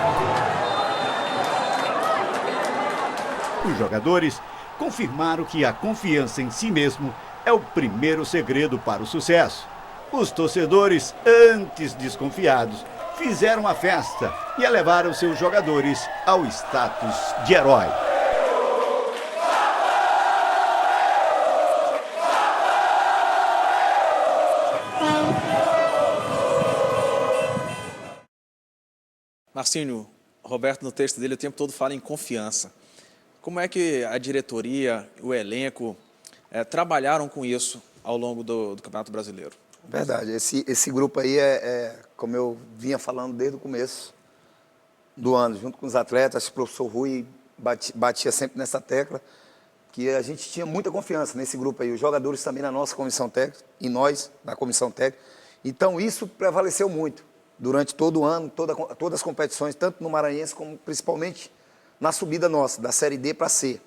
Os jogadores confirmaram que a confiança em si mesmo é o primeiro segredo para o sucesso. Os torcedores, antes desconfiados, fizeram a festa e elevaram seus jogadores ao status de herói. Marcinho, Roberto no texto dele o tempo todo fala em confiança. Como é que a diretoria, o elenco, trabalharam com isso ao longo do Campeonato Brasileiro? Verdade, esse grupo aí como eu vinha falando desde o começo do ano, junto com os atletas, o professor Rui batia sempre nessa tecla, que a gente tinha muita confiança nesse grupo aí, os jogadores também na nossa comissão técnica, e nós na comissão técnica. Então isso prevaleceu muito durante todo o ano, todas as competições, tanto no Maranhense como principalmente na subida nossa, da Série D para C.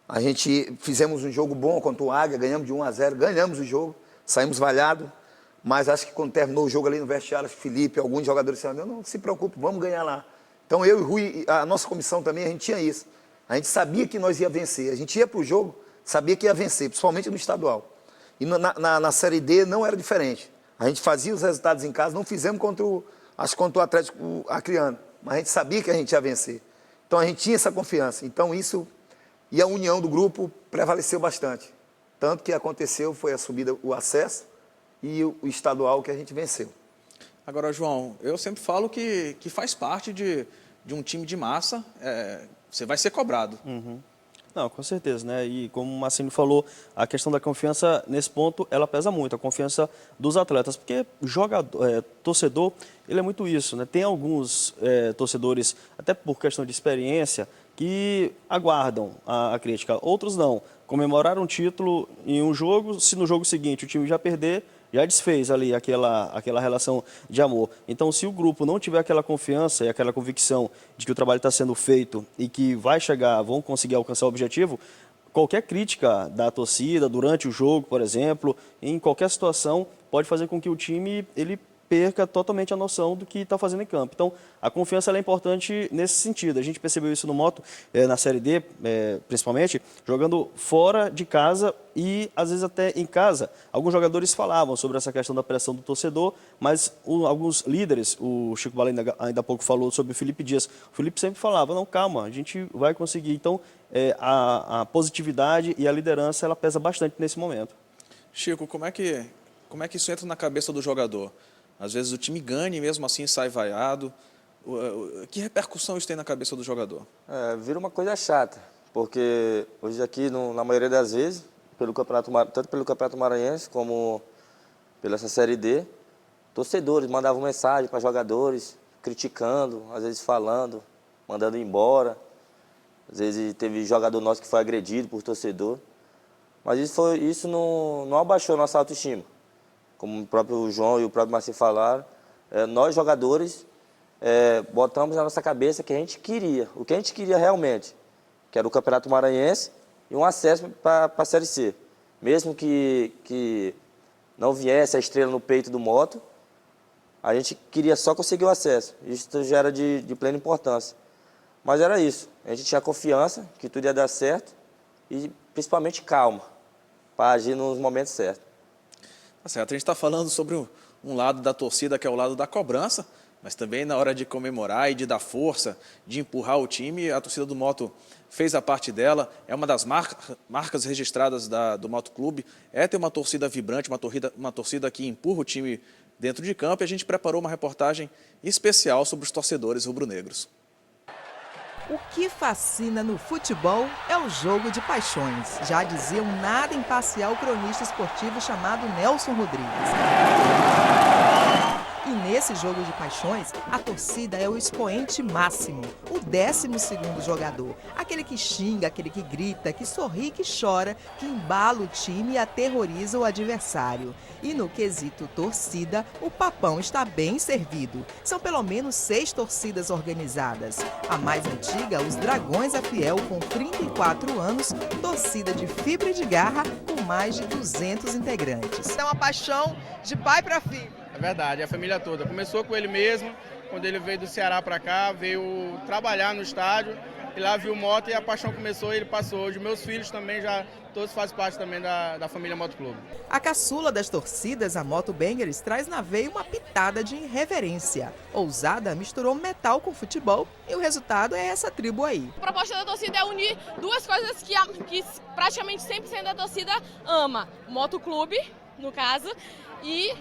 A gente fizemos um jogo bom contra o Águia, ganhamos de 1-0, ganhamos o jogo, saímos valhados, mas acho que quando terminou o jogo ali no vestiário, Felipe, alguns jogadores disseram, não se preocupe, vamos ganhar lá. Então eu e o Rui, a nossa comissão também, a gente tinha isso. A gente sabia que nós ia vencer, a gente ia para o jogo, sabia que ia vencer, principalmente no estadual. E na Série D não era diferente. A gente fazia os resultados em casa, não fizemos contra o Atlético Acreano, mas a gente sabia que a gente ia vencer. Então a gente tinha essa confiança. Então isso e a união do grupo prevaleceu bastante. Tanto que aconteceu foi a subida, o acesso e o estadual que a gente venceu. Agora, João, eu sempre falo que faz parte de um time de massa, você vai ser cobrado. Uhum. Não, com certeza, né? E como o Marcinho falou, a questão da confiança, nesse ponto, ela pesa muito, a confiança dos atletas, porque torcedor, ele é muito isso, né? Tem alguns torcedores, até por questão de experiência, que aguardam a crítica, outros não. Comemorar um título em um jogo, se no jogo seguinte o time já perder, já desfez ali aquela relação de amor. Então, se o grupo não tiver aquela confiança e aquela convicção de que o trabalho está sendo feito e que vão conseguir alcançar o objetivo, qualquer crítica da torcida durante o jogo, por exemplo, em qualquer situação, pode fazer com que o time ele perca totalmente a noção do que está fazendo em campo. Então, a confiança ela é importante nesse sentido. A gente percebeu isso no Moto, na Série D, principalmente, jogando fora de casa e, às vezes, até em casa. Alguns jogadores falavam sobre essa questão da pressão do torcedor, mas alguns líderes, o Chico Bala ainda há pouco falou sobre o Felipe Dias. O Felipe sempre falava, não, calma, a gente vai conseguir. Então, a positividade e a liderança, ela pesa bastante nesse momento. Chico, como é que isso entra na cabeça do jogador? Às vezes o time ganha e mesmo assim sai vaiado. Que repercussão isso tem na cabeça do jogador? Vira uma coisa chata, porque hoje aqui, na maioria das vezes, tanto pelo Campeonato Maranhense como pela essa Série D, torcedores mandavam mensagem para jogadores, criticando, às vezes falando, mandando embora. Às vezes teve jogador nosso que foi agredido por torcedor. Mas isso não abaixou a nossa autoestima. Como o próprio João e o próprio Marcinho falaram, nós jogadores botamos na nossa cabeça que a gente queria, o que a gente queria realmente, que era o Campeonato Maranhense e um acesso para a Série C. Mesmo que não viesse a estrela no peito do Moto, a gente queria só conseguir o acesso. Isso já era de plena importância. Mas era isso, a gente tinha confiança que tudo ia dar certo e principalmente calma, para agir nos momentos certos. Tá certo, a gente está falando sobre um lado da torcida, que é o lado da cobrança, mas também na hora de comemorar e de dar força, de empurrar o time, a torcida do Moto fez a parte dela, é uma das marcas registradas do Moto Clube, ter uma torcida vibrante, uma torcida que empurra o time dentro de campo, e a gente preparou uma reportagem especial sobre os torcedores rubro-negros. O que fascina no futebol é o jogo de paixões. Já dizia um nada imparcial cronista esportivo chamado Nelson Rodrigues. E nesse jogo de paixões, a torcida é o expoente máximo, o 12º jogador. Aquele que xinga, aquele que grita, que sorri, que chora, que embala o time e aterroriza o adversário. E no quesito torcida, o Papão está bem servido. São pelo menos 6 torcidas organizadas. A mais antiga, os Dragões é Fiel, com 34 anos, torcida de fibra e de garra, com mais de 200 integrantes. É uma paixão de pai para filho. É verdade, a família toda. Começou com ele mesmo, quando ele veio do Ceará para cá, veio trabalhar no estádio, e lá viu Moto e a paixão começou e ele passou. Hoje meus filhos também todos fazem parte também da família Moto Clube. A caçula das torcidas, a Moto Bangers, traz na veia uma pitada de irreverência. Ousada misturou metal com futebol e o resultado é essa tribo aí. A proposta da torcida é unir duas coisas que praticamente 100% da torcida ama. O Moto Clube, no caso, e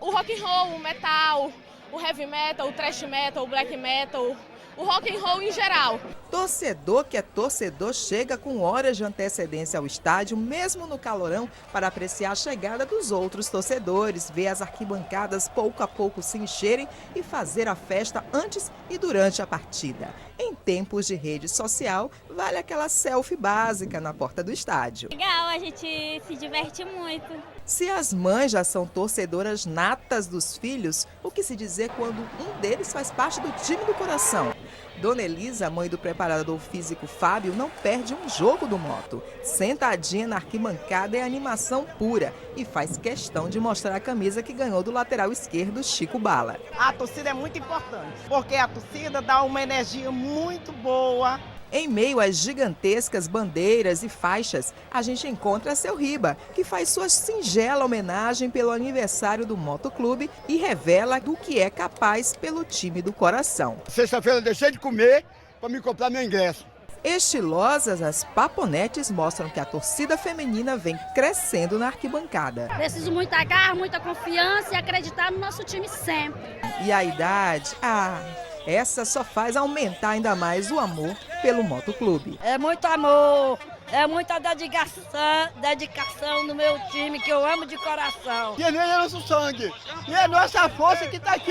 o rock and roll, o metal, o heavy metal, o thrash metal, o black metal, o rock and roll em geral. Torcedor que é torcedor chega com horas de antecedência ao estádio, mesmo no calorão, para apreciar a chegada dos outros torcedores, ver as arquibancadas pouco a pouco se encherem e fazer a festa antes e durante a partida. Em tempos de rede social, vale aquela selfie básica na porta do estádio. Legal, a gente se diverte muito. Se as mães já são torcedoras natas dos filhos, o que se dizer quando um deles faz parte do time do coração? Dona Elisa, mãe do preparador físico Fábio, não perde um jogo do Moto. Sentadinha na arquibancada é animação pura e faz questão de mostrar a camisa que ganhou do lateral esquerdo, Chico Bala. A torcida é muito importante, porque a torcida dá uma energia muito boa. Em meio às gigantescas bandeiras e faixas, a gente encontra seu Riba, que faz sua singela homenagem pelo aniversário do Motoclube e revela do que é capaz pelo time do coração. Sexta-feira eu deixei de comer para me comprar meu ingresso. Estilosas, as paponetes mostram que a torcida feminina vem crescendo na arquibancada. Preciso muita garra, muita confiança e acreditar no nosso time sempre. E a idade? Essa só faz aumentar ainda mais o amor pelo Motoclube. É muito amor, é muita dedicação no meu time, que eu amo de coração. Que nem é nosso sangue, e é nossa força que está aqui.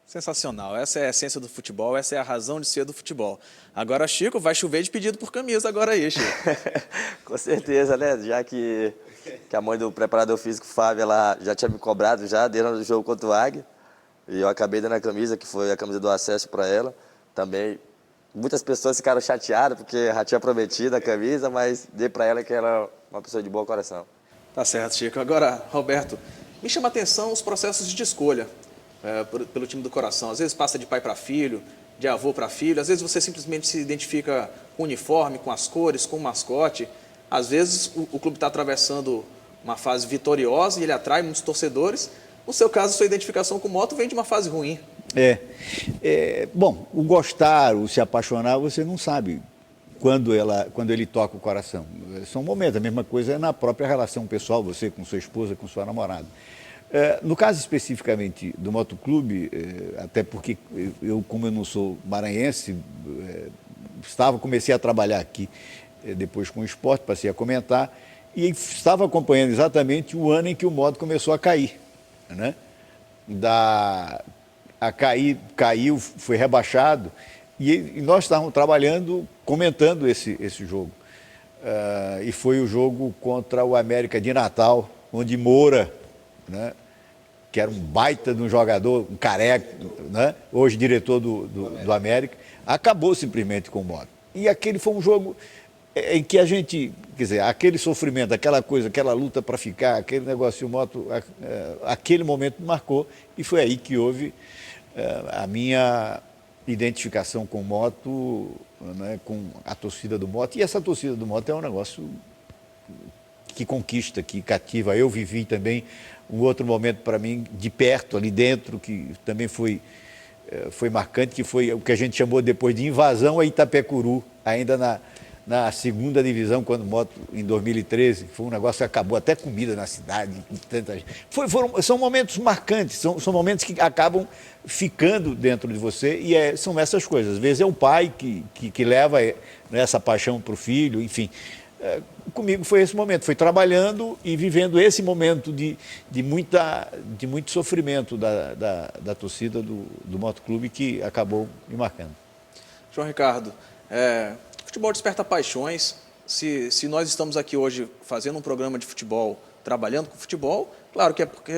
Sensacional, essa é a essência do futebol, essa é a razão de ser do futebol. Agora, Chico, vai chover de pedido por camisa agora aí, Chico. Com certeza, né? Já que a mãe do preparador físico, Fábio, ela já tinha me cobrado já desde o jogo contra o Águia. E eu acabei dando a camisa, que foi a camisa do acesso para ela. Também, muitas pessoas ficaram chateadas, porque já tinha prometido a camisa, mas dei para ela que ela é uma pessoa de bom coração. Tá certo, Chico. Agora, Roberto, me chama a atenção os processos de escolha pelo time do coração. Às vezes passa de pai para filho, de avô para filho. Às vezes você simplesmente se identifica com o uniforme, com as cores, com o mascote. Às vezes o clube está atravessando uma fase vitoriosa e ele atrai muitos torcedores. No seu caso, sua identificação com o Moto vem de uma fase ruim. Bom, o gostar, o se apaixonar, você não sabe quando ele toca o coração. São momentos, a mesma coisa na própria relação pessoal, você com sua esposa, com sua namorada. No caso especificamente do Motoclube, até porque como eu não sou maranhense, comecei a trabalhar aqui depois com o esporte, passei a comentar, e estava acompanhando exatamente o ano em que o Moto começou a cair. Né? Caiu, foi rebaixado, e nós estávamos trabalhando, comentando esse jogo. E foi o jogo contra o América de Natal, onde Moura, né, que era um baita de um jogador, um careca, né, hoje diretor do América, acabou simplesmente com o Moto. E aquele foi um jogo em que a gente, quer dizer, aquele sofrimento, aquela coisa, aquela luta para ficar, aquele negócio, o Moto, aquele momento marcou, e foi aí que houve a minha identificação com o Moto, né, com a torcida do Moto. E essa torcida do Moto é um negócio que conquista, que cativa. Eu vivi também um outro momento para mim, de perto, ali dentro, que também foi marcante, que foi o que a gente chamou depois de invasão a Itapecuru, ainda na segunda divisão, quando o Moto, em 2013, foi um negócio que acabou até comida na cidade. Tanta gente. São momentos marcantes, são momentos que acabam ficando dentro de você, e são essas coisas. Às vezes é o pai que leva essa paixão para o filho, enfim. Comigo foi esse momento, foi trabalhando e vivendo esse momento de muito sofrimento da torcida do Motoclube, que acabou me marcando. João Ricardo, futebol desperta paixões. Se nós estamos aqui hoje fazendo um programa de futebol, trabalhando com futebol, claro que é porque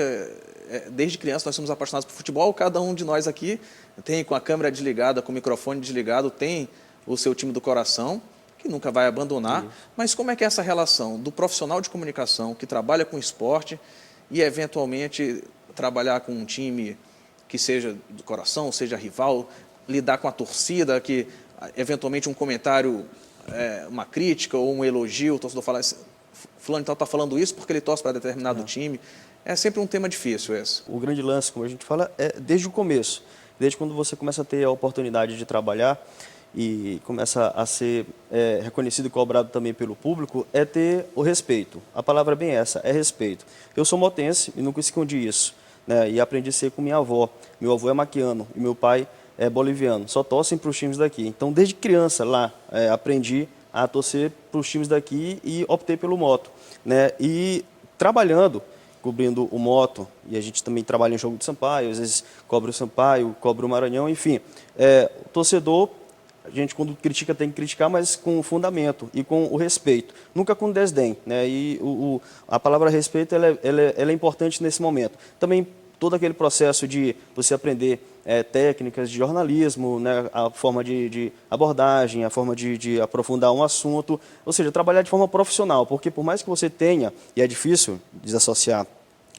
desde criança nós somos apaixonados por futebol, cada um de nós aqui tem, com a câmera desligada, com o microfone desligado, tem o seu time do coração, que nunca vai abandonar. Mas como é que é essa relação do profissional de comunicação que trabalha com esporte e, eventualmente, trabalhar com um time que seja do coração, seja rival, lidar com a torcida, que, eventualmente, um comentário, uma crítica ou um elogio, o torcedor fala, fulano está falando isso porque ele torce para determinado time. É sempre um tema difícil esse. O grande lance, como a gente fala, é desde o começo, desde quando você começa a ter a oportunidade de trabalhar e começa a ser reconhecido e cobrado também pelo público, é ter o respeito. A palavra é bem essa, é respeito. Eu sou motense e nunca escondi isso, né? E aprendi a ser com minha avó. Meu avô é maquiano e meu pai é boliviano. Só torcem para os times daqui. Então, desde criança lá, aprendi a torcer para os times daqui e optei pelo Moto, né? E trabalhando, cobrindo o Moto, e a gente também trabalha em jogo de Sampaio, às vezes cobra o Sampaio, cobra o Maranhão, enfim. O torcedor, a gente, quando critica, tem que criticar, mas com fundamento e com o respeito, nunca com desdém, né? E a palavra respeito ela é importante nesse momento. Também todo aquele processo de você aprender técnicas de jornalismo, né? A forma de abordagem, a forma de aprofundar um assunto, ou seja, trabalhar de forma profissional, porque por mais que você tenha, e é difícil desassociar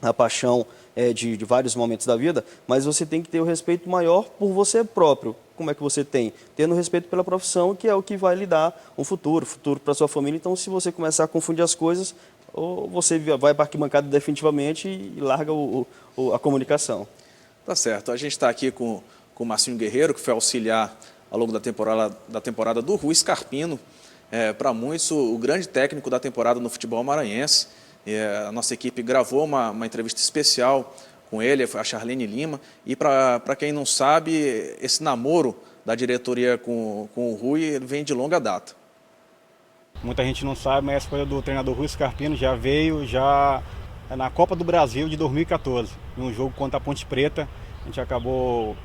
a paixão de vários momentos da vida, mas você tem que ter o respeito maior por você próprio. Como é que você tem? Tendo respeito pela profissão, que é o que vai lhe dar um futuro para sua família. Então, se você começar a confundir as coisas, ou você vai para a arquibancada definitivamente e larga a comunicação. Tá certo. A gente está aqui com o Marcinho Guerreiro, que foi auxiliar ao longo da temporada do Rui Scarpino. Para muitos, o grande técnico da temporada no futebol maranhense. A nossa equipe gravou uma entrevista especial com ele, a Charlene Lima. E para quem não sabe, esse namoro da diretoria com o Rui vem de longa data. Muita gente não sabe, mas essa coisa do treinador Rui Scarpino já veio na Copa do Brasil de 2014, em um jogo contra a Ponte Preta. A gente acabou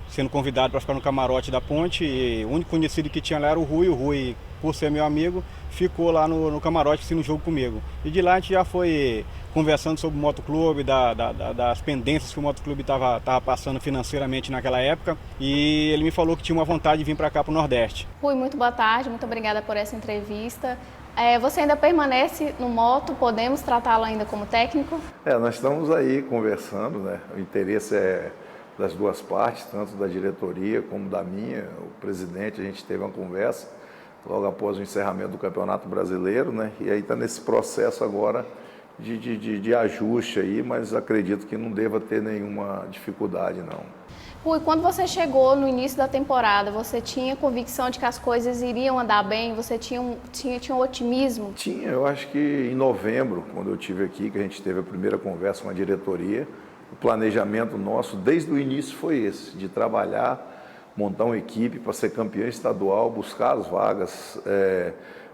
sendo convidado para ficar no camarote da Ponte, e o único conhecido que tinha lá era o Rui, por ser meu amigo, ficou lá no camarote assistindo o jogo comigo. E de lá a gente já foi conversando sobre o motoclube, das pendências que o motoclube estava passando financeiramente naquela época, e ele me falou que tinha uma vontade de vir para cá, para o Nordeste. Rui, muito boa tarde, muito obrigada por essa entrevista. Você ainda permanece no moto? Podemos tratá-lo ainda como técnico? Nós estamos aí conversando, né? O interesse é das duas partes, tanto da diretoria como da minha. O presidente, a gente teve uma conversa logo após o encerramento do Campeonato Brasileiro, né? E aí está nesse processo agora de ajuste aí, mas acredito que não deva ter nenhuma dificuldade, não. Rui, quando você chegou no início da temporada, você tinha convicção de que as coisas iriam andar bem? Você tinha um otimismo? Tinha, eu acho que em novembro, quando eu estive aqui, que a gente teve a primeira conversa com a diretoria, o planejamento nosso desde o início foi esse, de trabalhar, montar uma equipe para ser campeão estadual, buscar as vagas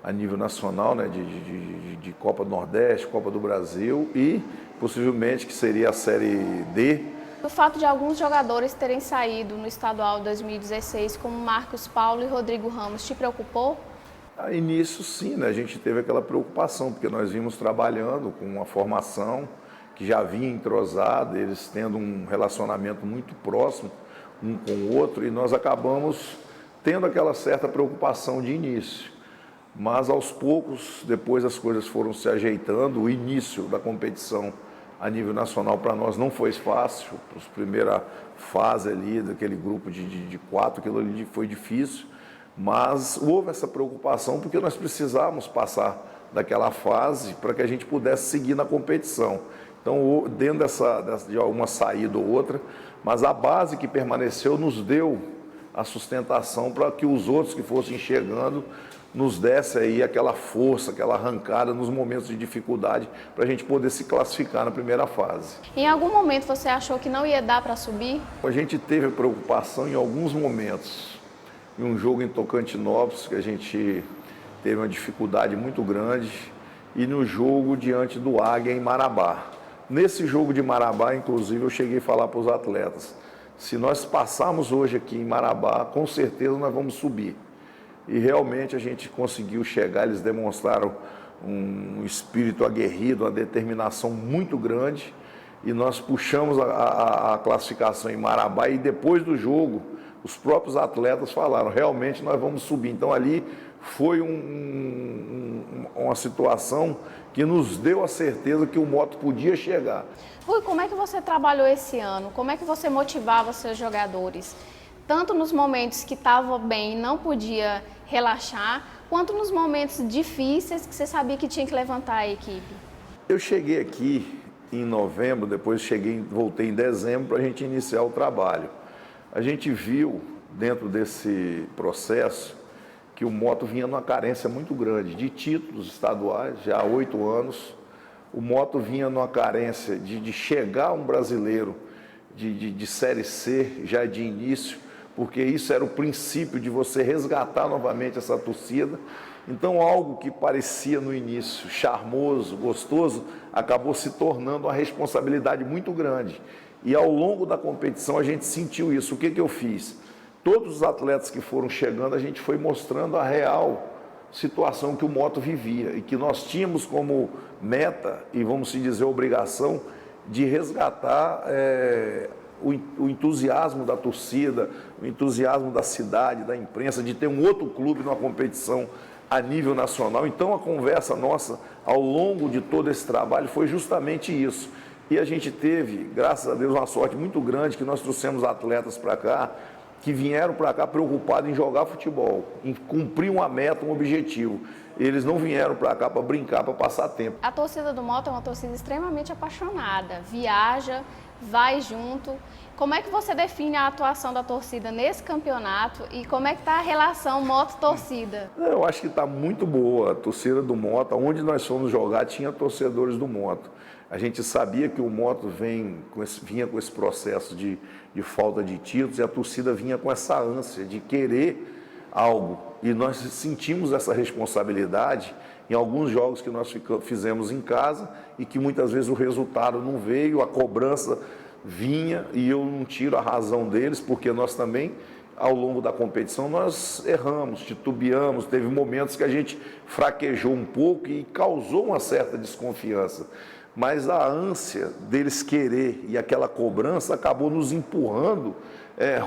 a nível nacional, né, de Copa do Nordeste, Copa do Brasil e possivelmente que seria a Série D. O fato de alguns jogadores terem saído no estadual 2016, como Marcos Paulo e Rodrigo Ramos, te preocupou? A início sim, né? A gente teve aquela preocupação, porque nós vimos trabalhando com uma formação que já vinha entrosada, eles tendo um relacionamento muito próximo um com o outro, e nós acabamos tendo aquela certa preocupação de início. Mas aos poucos, depois as coisas foram se ajeitando, o início da competição a nível nacional para nós não foi fácil, a primeira fase ali daquele grupo de 4, aquilo ali foi difícil, mas houve essa preocupação porque nós precisávamos passar daquela fase para que a gente pudesse seguir na competição. Então, dentro de uma saída ou outra, mas a base que permaneceu nos deu a sustentação para que os outros que fossem chegando nos desse aí aquela força, aquela arrancada nos momentos de dificuldade para a gente poder se classificar na primeira fase. Em algum momento você achou que não ia dar para subir? A gente teve preocupação em alguns momentos. Em um jogo em Tocantinópolis, que a gente teve uma dificuldade muito grande, e no jogo diante do Águia em Marabá. Nesse jogo de Marabá, inclusive, eu cheguei a falar para os atletas, se nós passarmos hoje aqui em Marabá, com certeza nós vamos subir. E realmente a gente conseguiu chegar, eles demonstraram um espírito aguerrido, uma determinação muito grande, e nós puxamos a classificação em Marabá, e depois do jogo, os próprios atletas falaram, realmente nós vamos subir. Então ali foi uma situação que nos deu a certeza que o moto podia chegar. Rui, como é que você trabalhou esse ano? Como é que você motivava seus jogadores? Tanto nos momentos que estava bem e não podia relaxar, quanto nos momentos difíceis que você sabia que tinha que levantar a equipe? Eu cheguei aqui em novembro, depois voltei em dezembro para a gente iniciar o trabalho. A gente viu, dentro desse processo, que o moto vinha numa carência muito grande de títulos estaduais, já há 8 anos. O moto vinha numa carência de chegar um brasileiro de Série C já de início, porque isso era o princípio de você resgatar novamente essa torcida. Então, algo que parecia no início charmoso, gostoso, acabou se tornando uma responsabilidade muito grande. E ao longo da competição a gente sentiu isso. O que eu fiz? Todos os atletas que foram chegando, a gente foi mostrando a real situação que o moto vivia e que nós tínhamos como meta e, vamos se dizer, obrigação de resgatar o entusiasmo da torcida, o entusiasmo da cidade, da imprensa, de ter um outro clube numa competição a nível nacional. Então, a conversa nossa, ao longo de todo esse trabalho, foi justamente isso, E a gente teve, graças a Deus, uma sorte muito grande que nós trouxemos atletas para cá, que vieram para cá preocupados em jogar futebol, em cumprir uma meta, um objetivo. Eles não vieram para cá para brincar, para passar tempo. A torcida do Moto é uma torcida extremamente apaixonada, viaja, vai junto. Como é que você define a atuação da torcida nesse campeonato e como é que está a relação Moto-torcida? Eu acho que está muito boa a torcida do Moto. Onde nós fomos jogar tinha torcedores do Moto. A gente sabia que o Moto vinha com esse processo de falta de títulos e a torcida vinha com essa ânsia de querer algo. E nós sentimos essa responsabilidade em alguns jogos que nós fizemos em casa e que muitas vezes o resultado não veio, a cobrança vinha e eu não tiro a razão deles, porque nós também, ao longo da competição, nós erramos, titubeamos, teve momentos que a gente fraquejou um pouco e causou uma certa desconfiança. Mas a ânsia deles querer e aquela cobrança acabou nos empurrando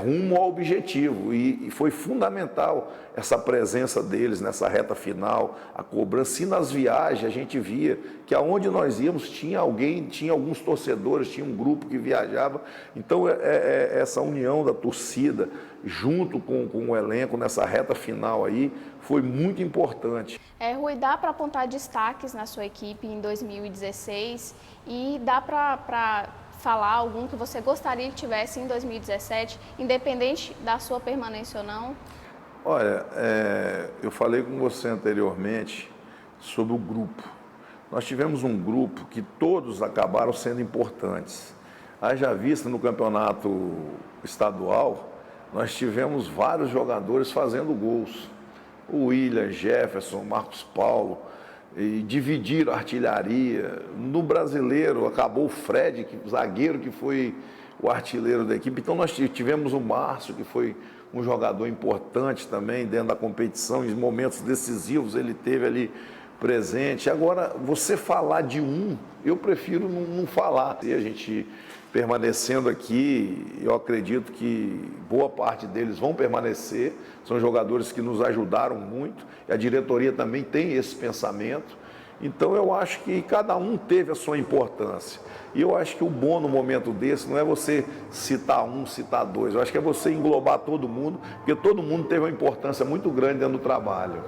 rumo ao objetivo. E foi fundamental essa presença deles nessa reta final, a cobrança. E nas viagens a gente via que aonde nós íamos tinha alguém, tinha alguns torcedores, tinha um grupo que viajava. Então essa união da torcida junto com o elenco nessa reta final aí foi muito importante. Rui, dá para apontar destaques na sua equipe em 2016 e dá para falar algum que você gostaria que tivesse em 2017, independente da sua permanência ou não? Olha, eu falei com você anteriormente sobre o grupo. Nós tivemos um grupo que todos acabaram sendo importantes. Haja vista no campeonato estadual, nós tivemos vários jogadores fazendo gols. O William, Jefferson, Marcos Paulo, e dividiram a artilharia. No brasileiro, acabou o Fred, zagueiro, que foi o artilheiro da equipe. Então nós tivemos o Márcio, que foi um jogador importante também dentro da competição, em momentos decisivos ele teve ali presente. Agora, você falar de um, eu prefiro não falar. E a gente permanecendo aqui, eu acredito que boa parte deles vão permanecer, são jogadores que nos ajudaram muito, e a diretoria também tem esse pensamento. Então eu acho que cada um teve a sua importância. E eu acho que o bom no momento desse não é você citar um, citar dois, eu acho que é você englobar todo mundo, porque todo mundo teve uma importância muito grande dentro do trabalho.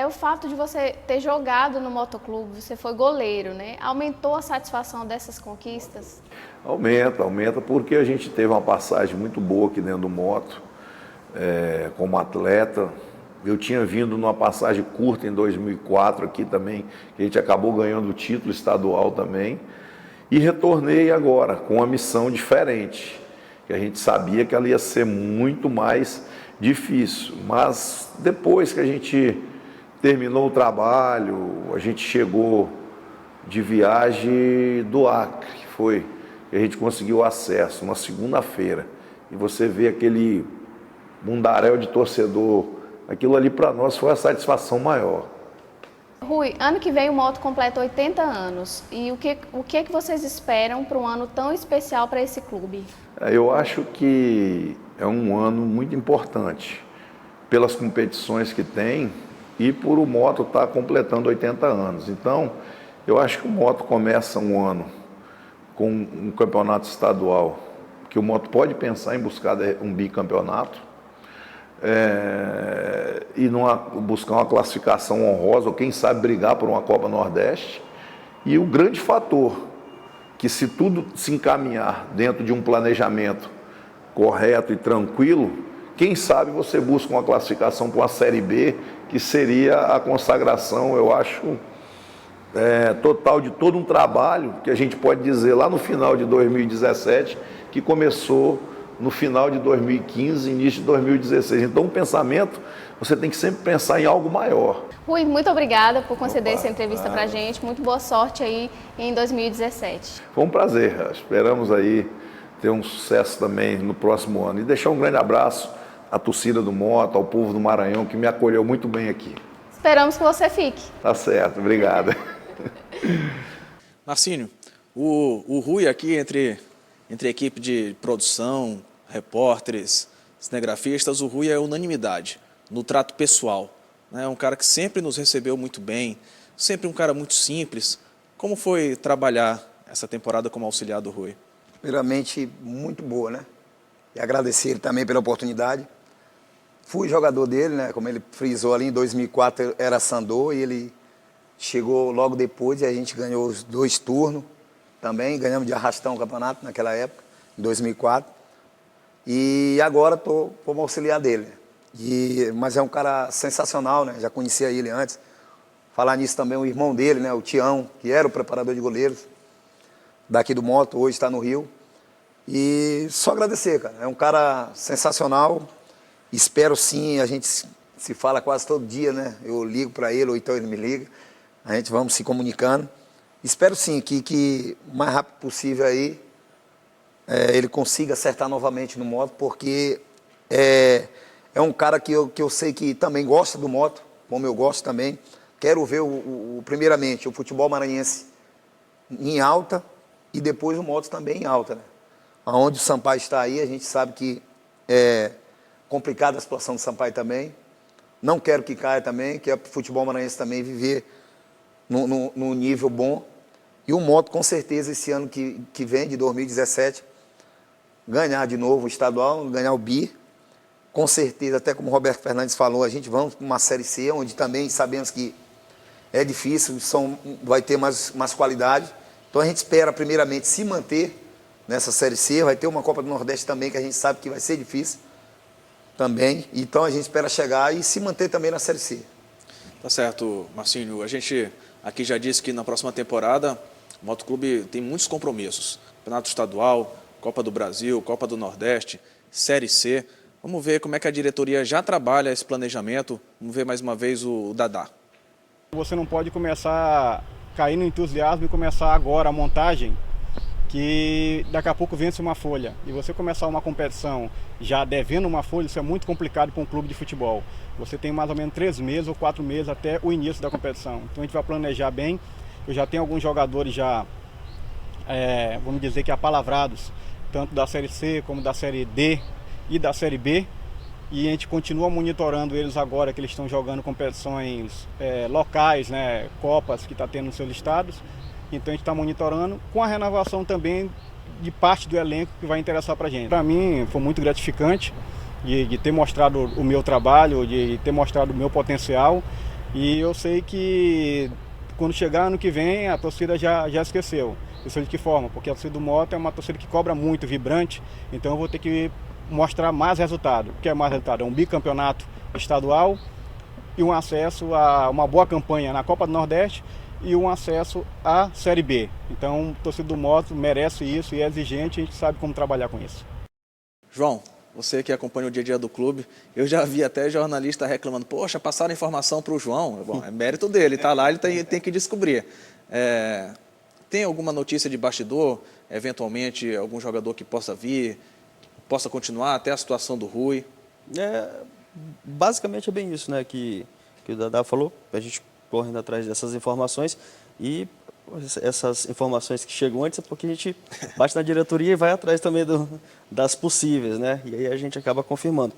O fato de você ter jogado no motoclube, você foi goleiro, né? Aumentou a satisfação dessas conquistas? Aumenta, porque a gente teve uma passagem muito boa aqui dentro do moto, como atleta. Eu tinha vindo numa passagem curta em 2004 aqui também, que a gente acabou ganhando o título estadual também. E retornei agora com uma missão diferente, que a gente sabia que ela ia ser muito mais difícil. Mas depois que a gente terminou o trabalho, a gente chegou de viagem do Acre, que a gente conseguiu acesso, uma segunda-feira. E você vê aquele mundaréu de torcedor, aquilo ali para nós foi a satisfação maior. Rui, ano que vem o Moto completa 80 anos. E o que vocês esperam para um ano tão especial para esse clube? Eu acho que é um ano muito importante, pelas competições que tem, e por o Moto estar completando 80 anos. Então, eu acho que o Moto começa um ano com um campeonato estadual, que o Moto pode pensar em buscar um bicampeonato, e buscar uma classificação honrosa, ou quem sabe brigar por uma Copa Nordeste. E o grande fator, que se tudo se encaminhar dentro de um planejamento correto e tranquilo, quem sabe você busca uma classificação para uma Série B, que seria a consagração, eu acho, total de todo um trabalho, que a gente pode dizer lá no final de 2017, que começou no final de 2015, início de 2016. Então o pensamento, você tem que sempre pensar em algo maior. Rui, muito obrigada por conceder essa entrevista para a gente, muito boa sorte aí em 2017. Foi um prazer, esperamos aí ter um sucesso também no próximo ano. E deixar um grande abraço à torcida do Moto, ao povo do Maranhão, que me acolheu muito bem aqui. Esperamos que você fique. Tá certo, obrigado. Marcínio, o Rui aqui entre a equipe de produção, repórteres, cinegrafistas, o Rui é unanimidade no trato pessoal. É um cara que sempre nos recebeu muito bem, sempre um cara muito simples. Como foi trabalhar essa temporada como auxiliar do Rui? Primeiramente, muito boa, né? E agradecer ele também pela oportunidade. Fui jogador dele, né? Como ele frisou ali, em 2004 era Sandor e ele chegou logo depois e a gente ganhou os 2 turnos também. Ganhamos de arrastão o campeonato naquela época, em 2004. E agora estou como auxiliar dele. Mas é um cara sensacional, né? Já conhecia ele antes. Falar nisso também, o irmão dele, né? O Tião, que era o preparador de goleiros daqui do Moto, hoje está no Rio. E só agradecer, cara. É um cara sensacional. Espero sim, a gente se fala quase todo dia, né? Eu ligo para ele, ou então ele me liga. A gente vamos se comunicando. Espero sim que o mais rápido possível aí ele consiga acertar novamente no Moto, porque é um cara que eu sei que também gosta do Moto, como eu gosto também. Quero ver, primeiramente, o futebol maranhense em alta e depois o Moto também em alta, né? Aonde o Sampaio está aí, a gente sabe que é complicada a situação do Sampaio também. Não quero que caia também, que é para o futebol maranhense também viver num nível bom. E o Moto, com certeza, esse ano que vem, de 2017, ganhar de novo o estadual, ganhar o bi. Com certeza, até como o Roberto Fernandes falou, a gente vamos para uma Série C, onde também sabemos que é difícil, vai ter mais qualidade. Então a gente espera, primeiramente, se manter nessa Série C. Vai ter uma Copa do Nordeste também, que a gente sabe que vai ser difícil também. Então a gente espera chegar e se manter também na Série C. Tá certo, Marcinho. A gente aqui já disse que na próxima temporada o Motoclube tem muitos compromissos. Campeonato Estadual, Copa do Brasil, Copa do Nordeste, Série C. Vamos ver como é que a diretoria já trabalha esse planejamento. Vamos ver mais uma vez o Dadá. Você não pode começar a cair no entusiasmo e começar agora a montagem, que daqui a pouco vence uma folha. E você começar uma competição já devendo uma folha, isso é muito complicado para um clube de futebol. Você tem mais ou menos 3 meses ou 4 meses até o início da competição. Então a gente vai planejar bem. Eu já tenho alguns jogadores já, vamos dizer que apalavrados, tanto da Série C como da Série D e da Série B. E a gente continua monitorando eles agora que eles estão jogando competições locais, né, Copas que está tendo nos seus estados. Então a gente está monitorando com a renovação também de parte do elenco que vai interessar para a gente. Para mim foi muito gratificante de ter mostrado o meu trabalho, de ter mostrado o meu potencial. E eu sei que quando chegar ano que vem a torcida já esqueceu. Eu sei de que forma, porque a torcida do Moto é uma torcida que cobra muito, vibrante. Então eu vou ter que mostrar mais resultado. O que é mais resultado? É um bicampeonato estadual e um acesso a uma boa campanha na Copa do Nordeste e um acesso à Série B. Então, o torcedor do Moto merece isso e é exigente, a gente sabe como trabalhar com isso. João, você que acompanha o dia a dia do clube, eu já vi até jornalista reclamando, poxa, passaram informação para o João. Bom, é mérito dele, está lá, ele tem que descobrir. Tem alguma notícia de bastidor, eventualmente algum jogador que possa vir, possa continuar até a situação do Rui? Basicamente é bem isso, né, que o Dadá falou, a gente correndo atrás dessas informações e essas informações que chegam antes é porque a gente bate na diretoria e vai atrás também das possíveis, né, e aí a gente acaba confirmando.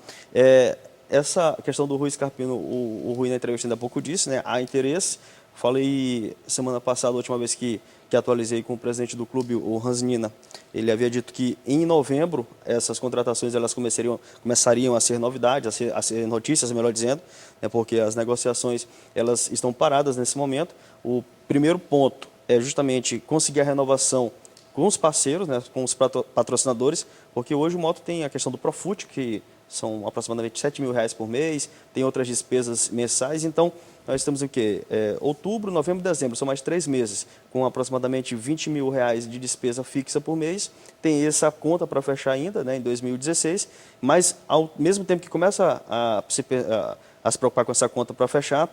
Essa questão do Rui Scarpino, o Rui na entrevista ainda há pouco disse, né, há interesse. Falei semana passada, a última vez que atualizei com o presidente do clube, o Hans Nina, ele havia dito que em novembro essas contratações elas começariam a ser novidades, a ser notícias, melhor dizendo, né, porque as negociações elas estão paradas nesse momento. O primeiro ponto é justamente conseguir a renovação com os parceiros, né, com os patrocinadores, porque hoje o Moto tem a questão do Profut, que são aproximadamente R$7 mil por mês, tem outras despesas mensais, então nós estamos em quê? Outubro, novembro, dezembro, são mais 3 meses, com aproximadamente R$20 mil de despesa fixa por mês. Tem essa conta para fechar ainda, né, em 2016, mas ao mesmo tempo que começa a se preocupar com essa conta para fechar,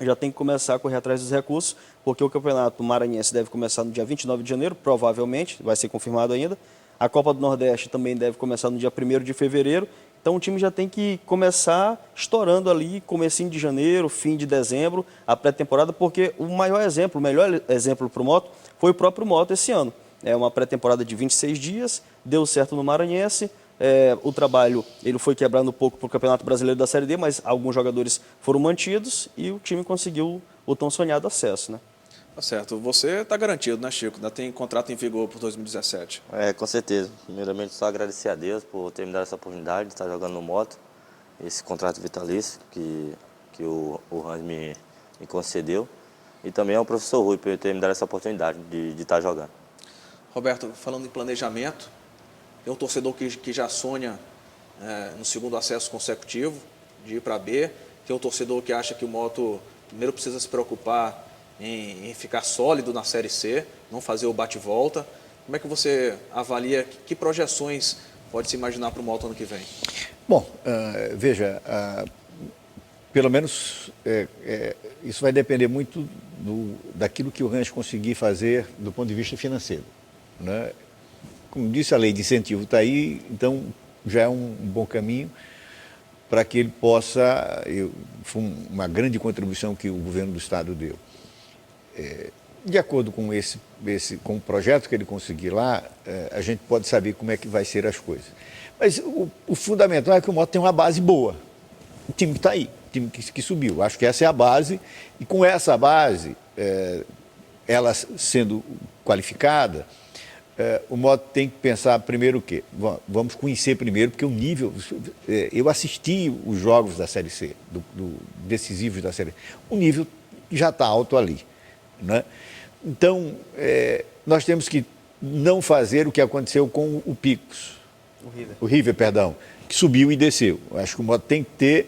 já tem que começar a correr atrás dos recursos, porque o Campeonato Maranhense deve começar no dia 29 de janeiro, provavelmente, vai ser confirmado ainda. A Copa do Nordeste também deve começar no dia 1º de fevereiro. Então o time já tem que começar estourando ali, comecinho de janeiro, fim de dezembro, a pré-temporada, porque o melhor exemplo para o Moto foi o próprio Moto esse ano. É uma pré-temporada de 26 dias, deu certo no Maranhense, o trabalho ele foi quebrando um pouco para o Campeonato Brasileiro da Série D, mas alguns jogadores foram mantidos e o time conseguiu o tão sonhado acesso, né? Tá certo. Você está garantido, né, Chico? Ainda tem contrato em vigor por 2017. Com certeza. Primeiramente, só agradecer a Deus por ter me dado essa oportunidade de estar jogando no Moto. Esse contrato vitalício que o Hans me concedeu. E também ao professor Rui por ter me dado essa oportunidade de estar jogando. Roberto, falando em planejamento, tem um torcedor que já sonha no segundo acesso consecutivo, de ir para B. Tem um torcedor que acha que o Moto primeiro precisa se preocupar em ficar sólido na Série C, não fazer o bate-volta. Como é que você avalia, que projeções pode se imaginar para o Moto ano que vem? Bom, veja, pelo menos isso vai depender muito daquilo que o Hans conseguir fazer do ponto de vista financeiro, né? Como disse, a lei de incentivo está aí, então já é um bom caminho para que ele possa... Foi uma grande contribuição que o governo do Estado deu. De acordo com com o projeto que ele conseguir lá, a gente pode saber como é que vai ser as coisas. Mas o fundamental é que o Moto tem uma base boa. O time que está aí, o time que subiu. Acho que essa é a base. E com essa base, ela sendo qualificada, o Moto tem que pensar primeiro o quê? Vamos conhecer primeiro, porque o nível... eu assisti os jogos da Série C, decisivos da Série C. O nível já está alto ali, né? Então, nós temos que não fazer o que aconteceu com o Picos. O River, perdão, que subiu e desceu. Acho que o Moto tem que ter...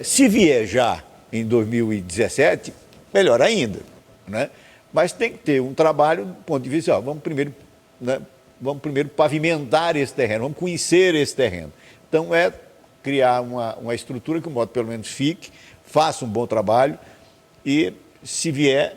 se vier já em 2017, melhor ainda, né? Mas tem que ter um trabalho do ponto de vista, vamos primeiro pavimentar esse terreno, vamos conhecer esse terreno. Então, criar uma estrutura que o Moto pelo menos fique, faça um bom trabalho e, se vier,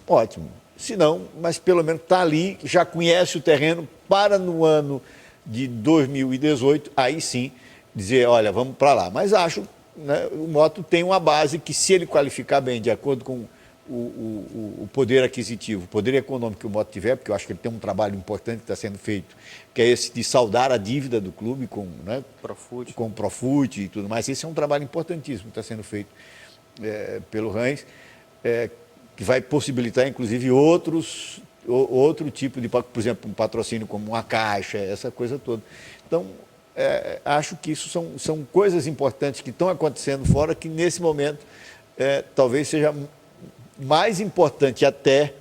ótimo. Se não, mas pelo menos está ali, já conhece o terreno, para no ano de 2018, aí sim, dizer, olha, vamos para lá. Mas acho, né, o Moto tem uma base que, se ele qualificar bem, de acordo com o poder aquisitivo, o poder econômico que o Moto tiver, porque eu acho que ele tem um trabalho importante que está sendo feito, que é esse de saldar a dívida do clube com o Profut e tudo mais. Esse é um trabalho importantíssimo que está sendo feito pelo Hans, que vai possibilitar, inclusive, outro tipo de, por exemplo, um patrocínio como uma Caixa, essa coisa toda. Então, acho que isso são coisas importantes que estão acontecendo fora, que nesse momento talvez seja mais importante até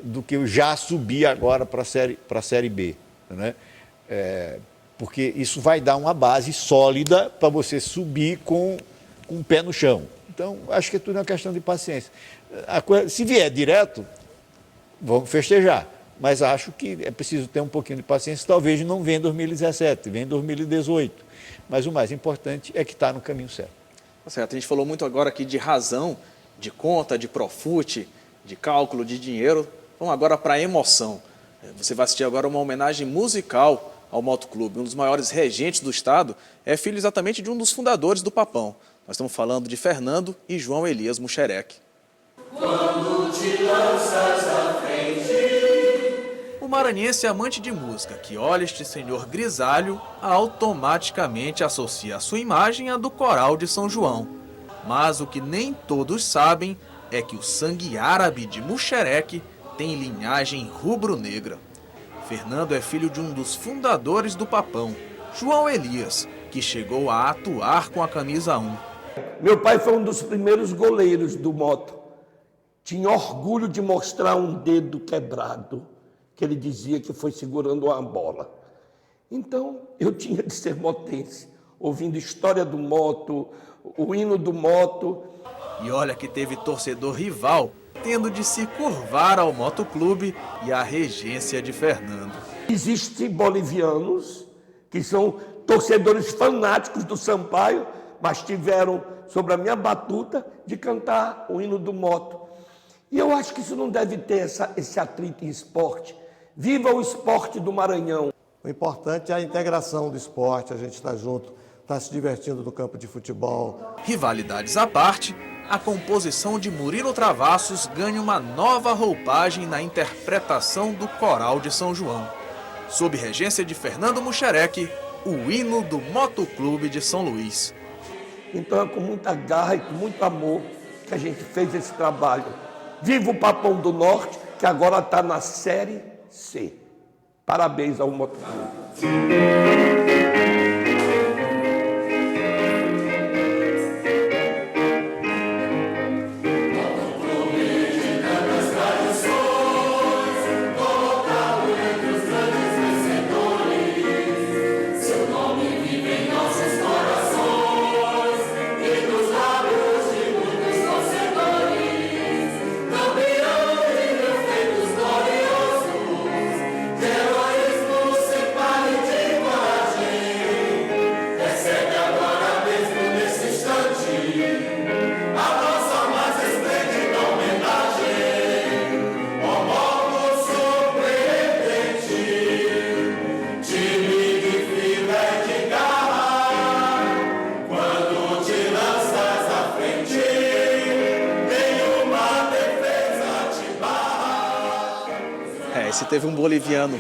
do que eu já subir agora para a Série B, né? Porque isso vai dar uma base sólida para você subir com o pé no chão. Então, acho que tudo é uma questão de paciência. Se vier direto, vamos festejar, mas acho que é preciso ter um pouquinho de paciência. Talvez não venha em 2017, venha em 2018, mas o mais importante é que está no caminho certo. Tá certo. A gente falou muito agora aqui de razão, de conta, de Profut, de cálculo, de dinheiro. Vamos agora para a emoção. Você vai assistir agora uma homenagem musical ao Motoclube. Um dos maiores regentes do estado é filho exatamente de um dos fundadores do Papão. Nós estamos falando de Fernando e João Elias Muxerec. Quando te lanças à frente. O maranhense amante de música que olha este senhor grisalho automaticamente associa a sua imagem à do Coral de São João. Mas o que nem todos sabem é que o sangue árabe de Muxerec tem linhagem rubro-negra. Fernando é filho de um dos fundadores do Papão, João Elias, que chegou a atuar com a camisa 1. Meu pai foi um dos primeiros goleiros do Moto. Tinha orgulho de mostrar um dedo quebrado, que ele dizia que foi segurando uma bola. Então, eu tinha de ser motense, ouvindo história do Moto, o hino do Moto. E olha que teve torcedor rival, tendo de se curvar ao Motoclube e à regência de Fernando. Existem bolivianos que são torcedores fanáticos do Sampaio, mas tiveram sobre a minha batuta de cantar o hino do Moto. E eu acho que isso não deve ter esse atrito em esporte. Viva o esporte do Maranhão! O importante é a integração do esporte, a gente está junto, está se divertindo no campo de futebol. Rivalidades à parte, a composição de Murilo Travassos ganha uma nova roupagem na interpretação do Coral de São João. Sob regência de Fernando Muxerec, o hino do Motoclube de São Luís. Então é com muita garra e com muito amor que a gente fez esse trabalho. Viva o Papão do Norte, que agora está na Série C. Parabéns ao Motoclube. Se teve um boliviano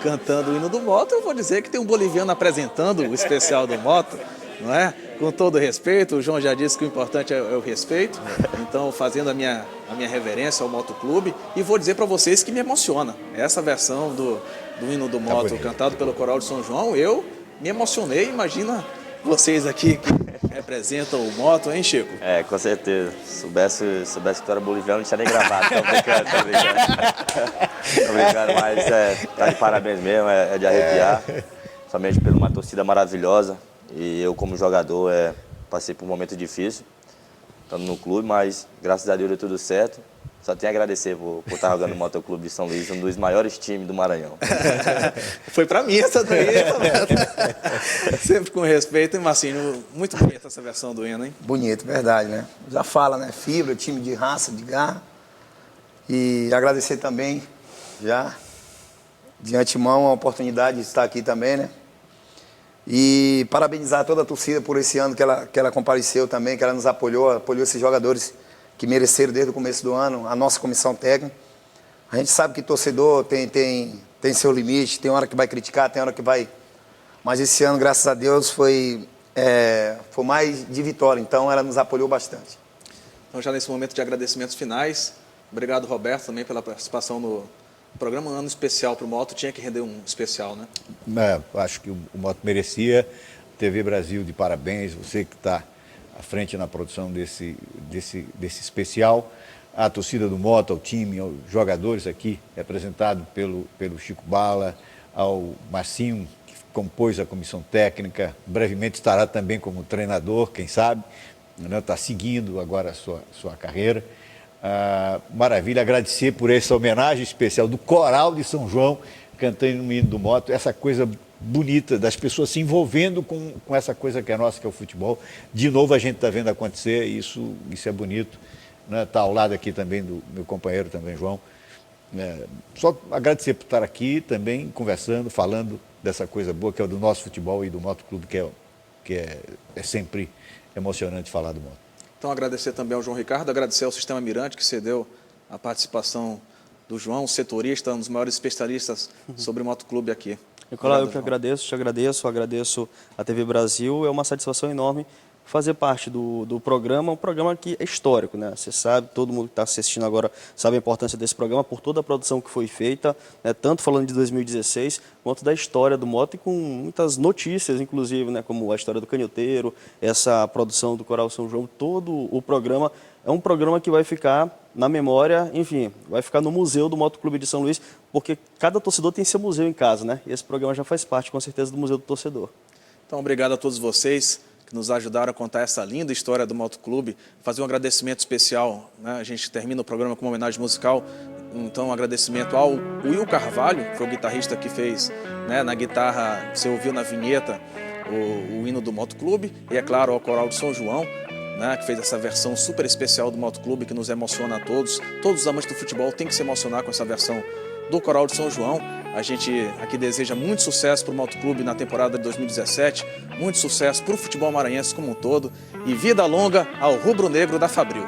cantando o hino do Moto, eu vou dizer que tem um boliviano apresentando o especial do Moto, não é? Com todo respeito, o João já disse que o importante é o respeito, então fazendo a minha reverência ao Motoclube, e vou dizer para vocês que me emociona. Essa versão do hino do Moto cantado pelo Coral de São João, eu me emocionei, imagina vocês aqui que representam o Moto, hein, Chico? Com certeza. Soubesse que tu era boliviano, não tinha nem gravado. Tô brincando. Tô brincando, mas tá de parabéns mesmo, é de arrepiar. Somente por uma torcida maravilhosa. E eu, como jogador, passei por um momento difícil, estando no clube, mas graças a Deus deu tudo certo. Só tenho a agradecer por estar jogando no Motoclube de São Luís, um dos maiores times do Maranhão. Foi pra mim essa daí, sempre com respeito, hein, Marcinho? Muito bonita essa versão do hino, hein? Bonito, verdade, né? Já fala, né? Fibra, time de raça, de garra. E agradecer também, já, de antemão, a oportunidade de estar aqui também, né? E parabenizar toda a torcida por esse ano que ela compareceu também, que ela nos apoiou esses jogadores que mereceram desde o começo do ano, a nossa comissão técnica. A gente sabe que torcedor tem seu limite, tem hora que vai criticar, tem hora que vai... Mas esse ano, graças a Deus, foi mais de vitória, então ela nos apoiou bastante. Então, já nesse momento de agradecimentos finais, obrigado, Roberto, também pela participação no programa. Um ano especial para o Moto, tinha que render um especial, né? Acho que o Moto merecia. TV Brasil, de parabéns, você que está à frente na produção desse especial, a torcida do Moto, ao time, aos jogadores aqui, representado pelo Chico Bala, ao Marcinho, que compôs a comissão técnica, brevemente estará também como treinador, quem sabe, está seguindo agora a sua carreira. Maravilha, agradecer por essa homenagem especial do Coral de São João, cantando no hino do Moto, essa coisa bonita das pessoas se envolvendo com essa coisa que é nossa, que é o futebol. De novo a gente está vendo acontecer, isso é bonito. Está ao lado aqui também do meu companheiro também, João. Só agradecer por estar aqui também, conversando, falando dessa coisa boa que é o do nosso futebol e do Motoclube, que é sempre emocionante falar do Moto. Então agradecer também ao João Ricardo, agradecer ao Sistema Mirante que cedeu a participação do João, setorista, um dos maiores especialistas sobre o Motoclube aqui. Nicolau, eu que agradeço, agradeço a TV Brasil, é uma satisfação enorme fazer parte do programa, um programa que é histórico, né? Você sabe, todo mundo que está assistindo agora sabe a importância desse programa por toda a produção que foi feita, né? Tanto falando de 2016, quanto da história do Moto e com muitas notícias, inclusive, né? Como a história do canhoteiro, essa produção do Coral São João, todo o programa é um programa que vai ficar na memória, enfim, vai ficar no museu do Motoclube de São Luís, porque cada torcedor tem seu museu em casa, né? E esse programa já faz parte, com certeza, do Museu do Torcedor. Então, obrigado a todos vocês que nos ajudaram a contar essa linda história do Motoclube, fazer um agradecimento especial, né? A gente termina o programa com uma homenagem musical, então um agradecimento ao Will Carvalho, que foi o guitarrista que fez, né, na guitarra, você ouviu na vinheta, o hino do Motoclube, e é claro, ao Coral de São João, né, que fez essa versão super especial do Motoclube, que nos emociona a todos. Todos os amantes do futebol têm que se emocionar com essa versão do Coral de São João. A gente aqui deseja muito sucesso para o Motoclube na temporada de 2017, muito sucesso para o futebol maranhense como um todo, e vida longa ao rubro-negro da Fabril.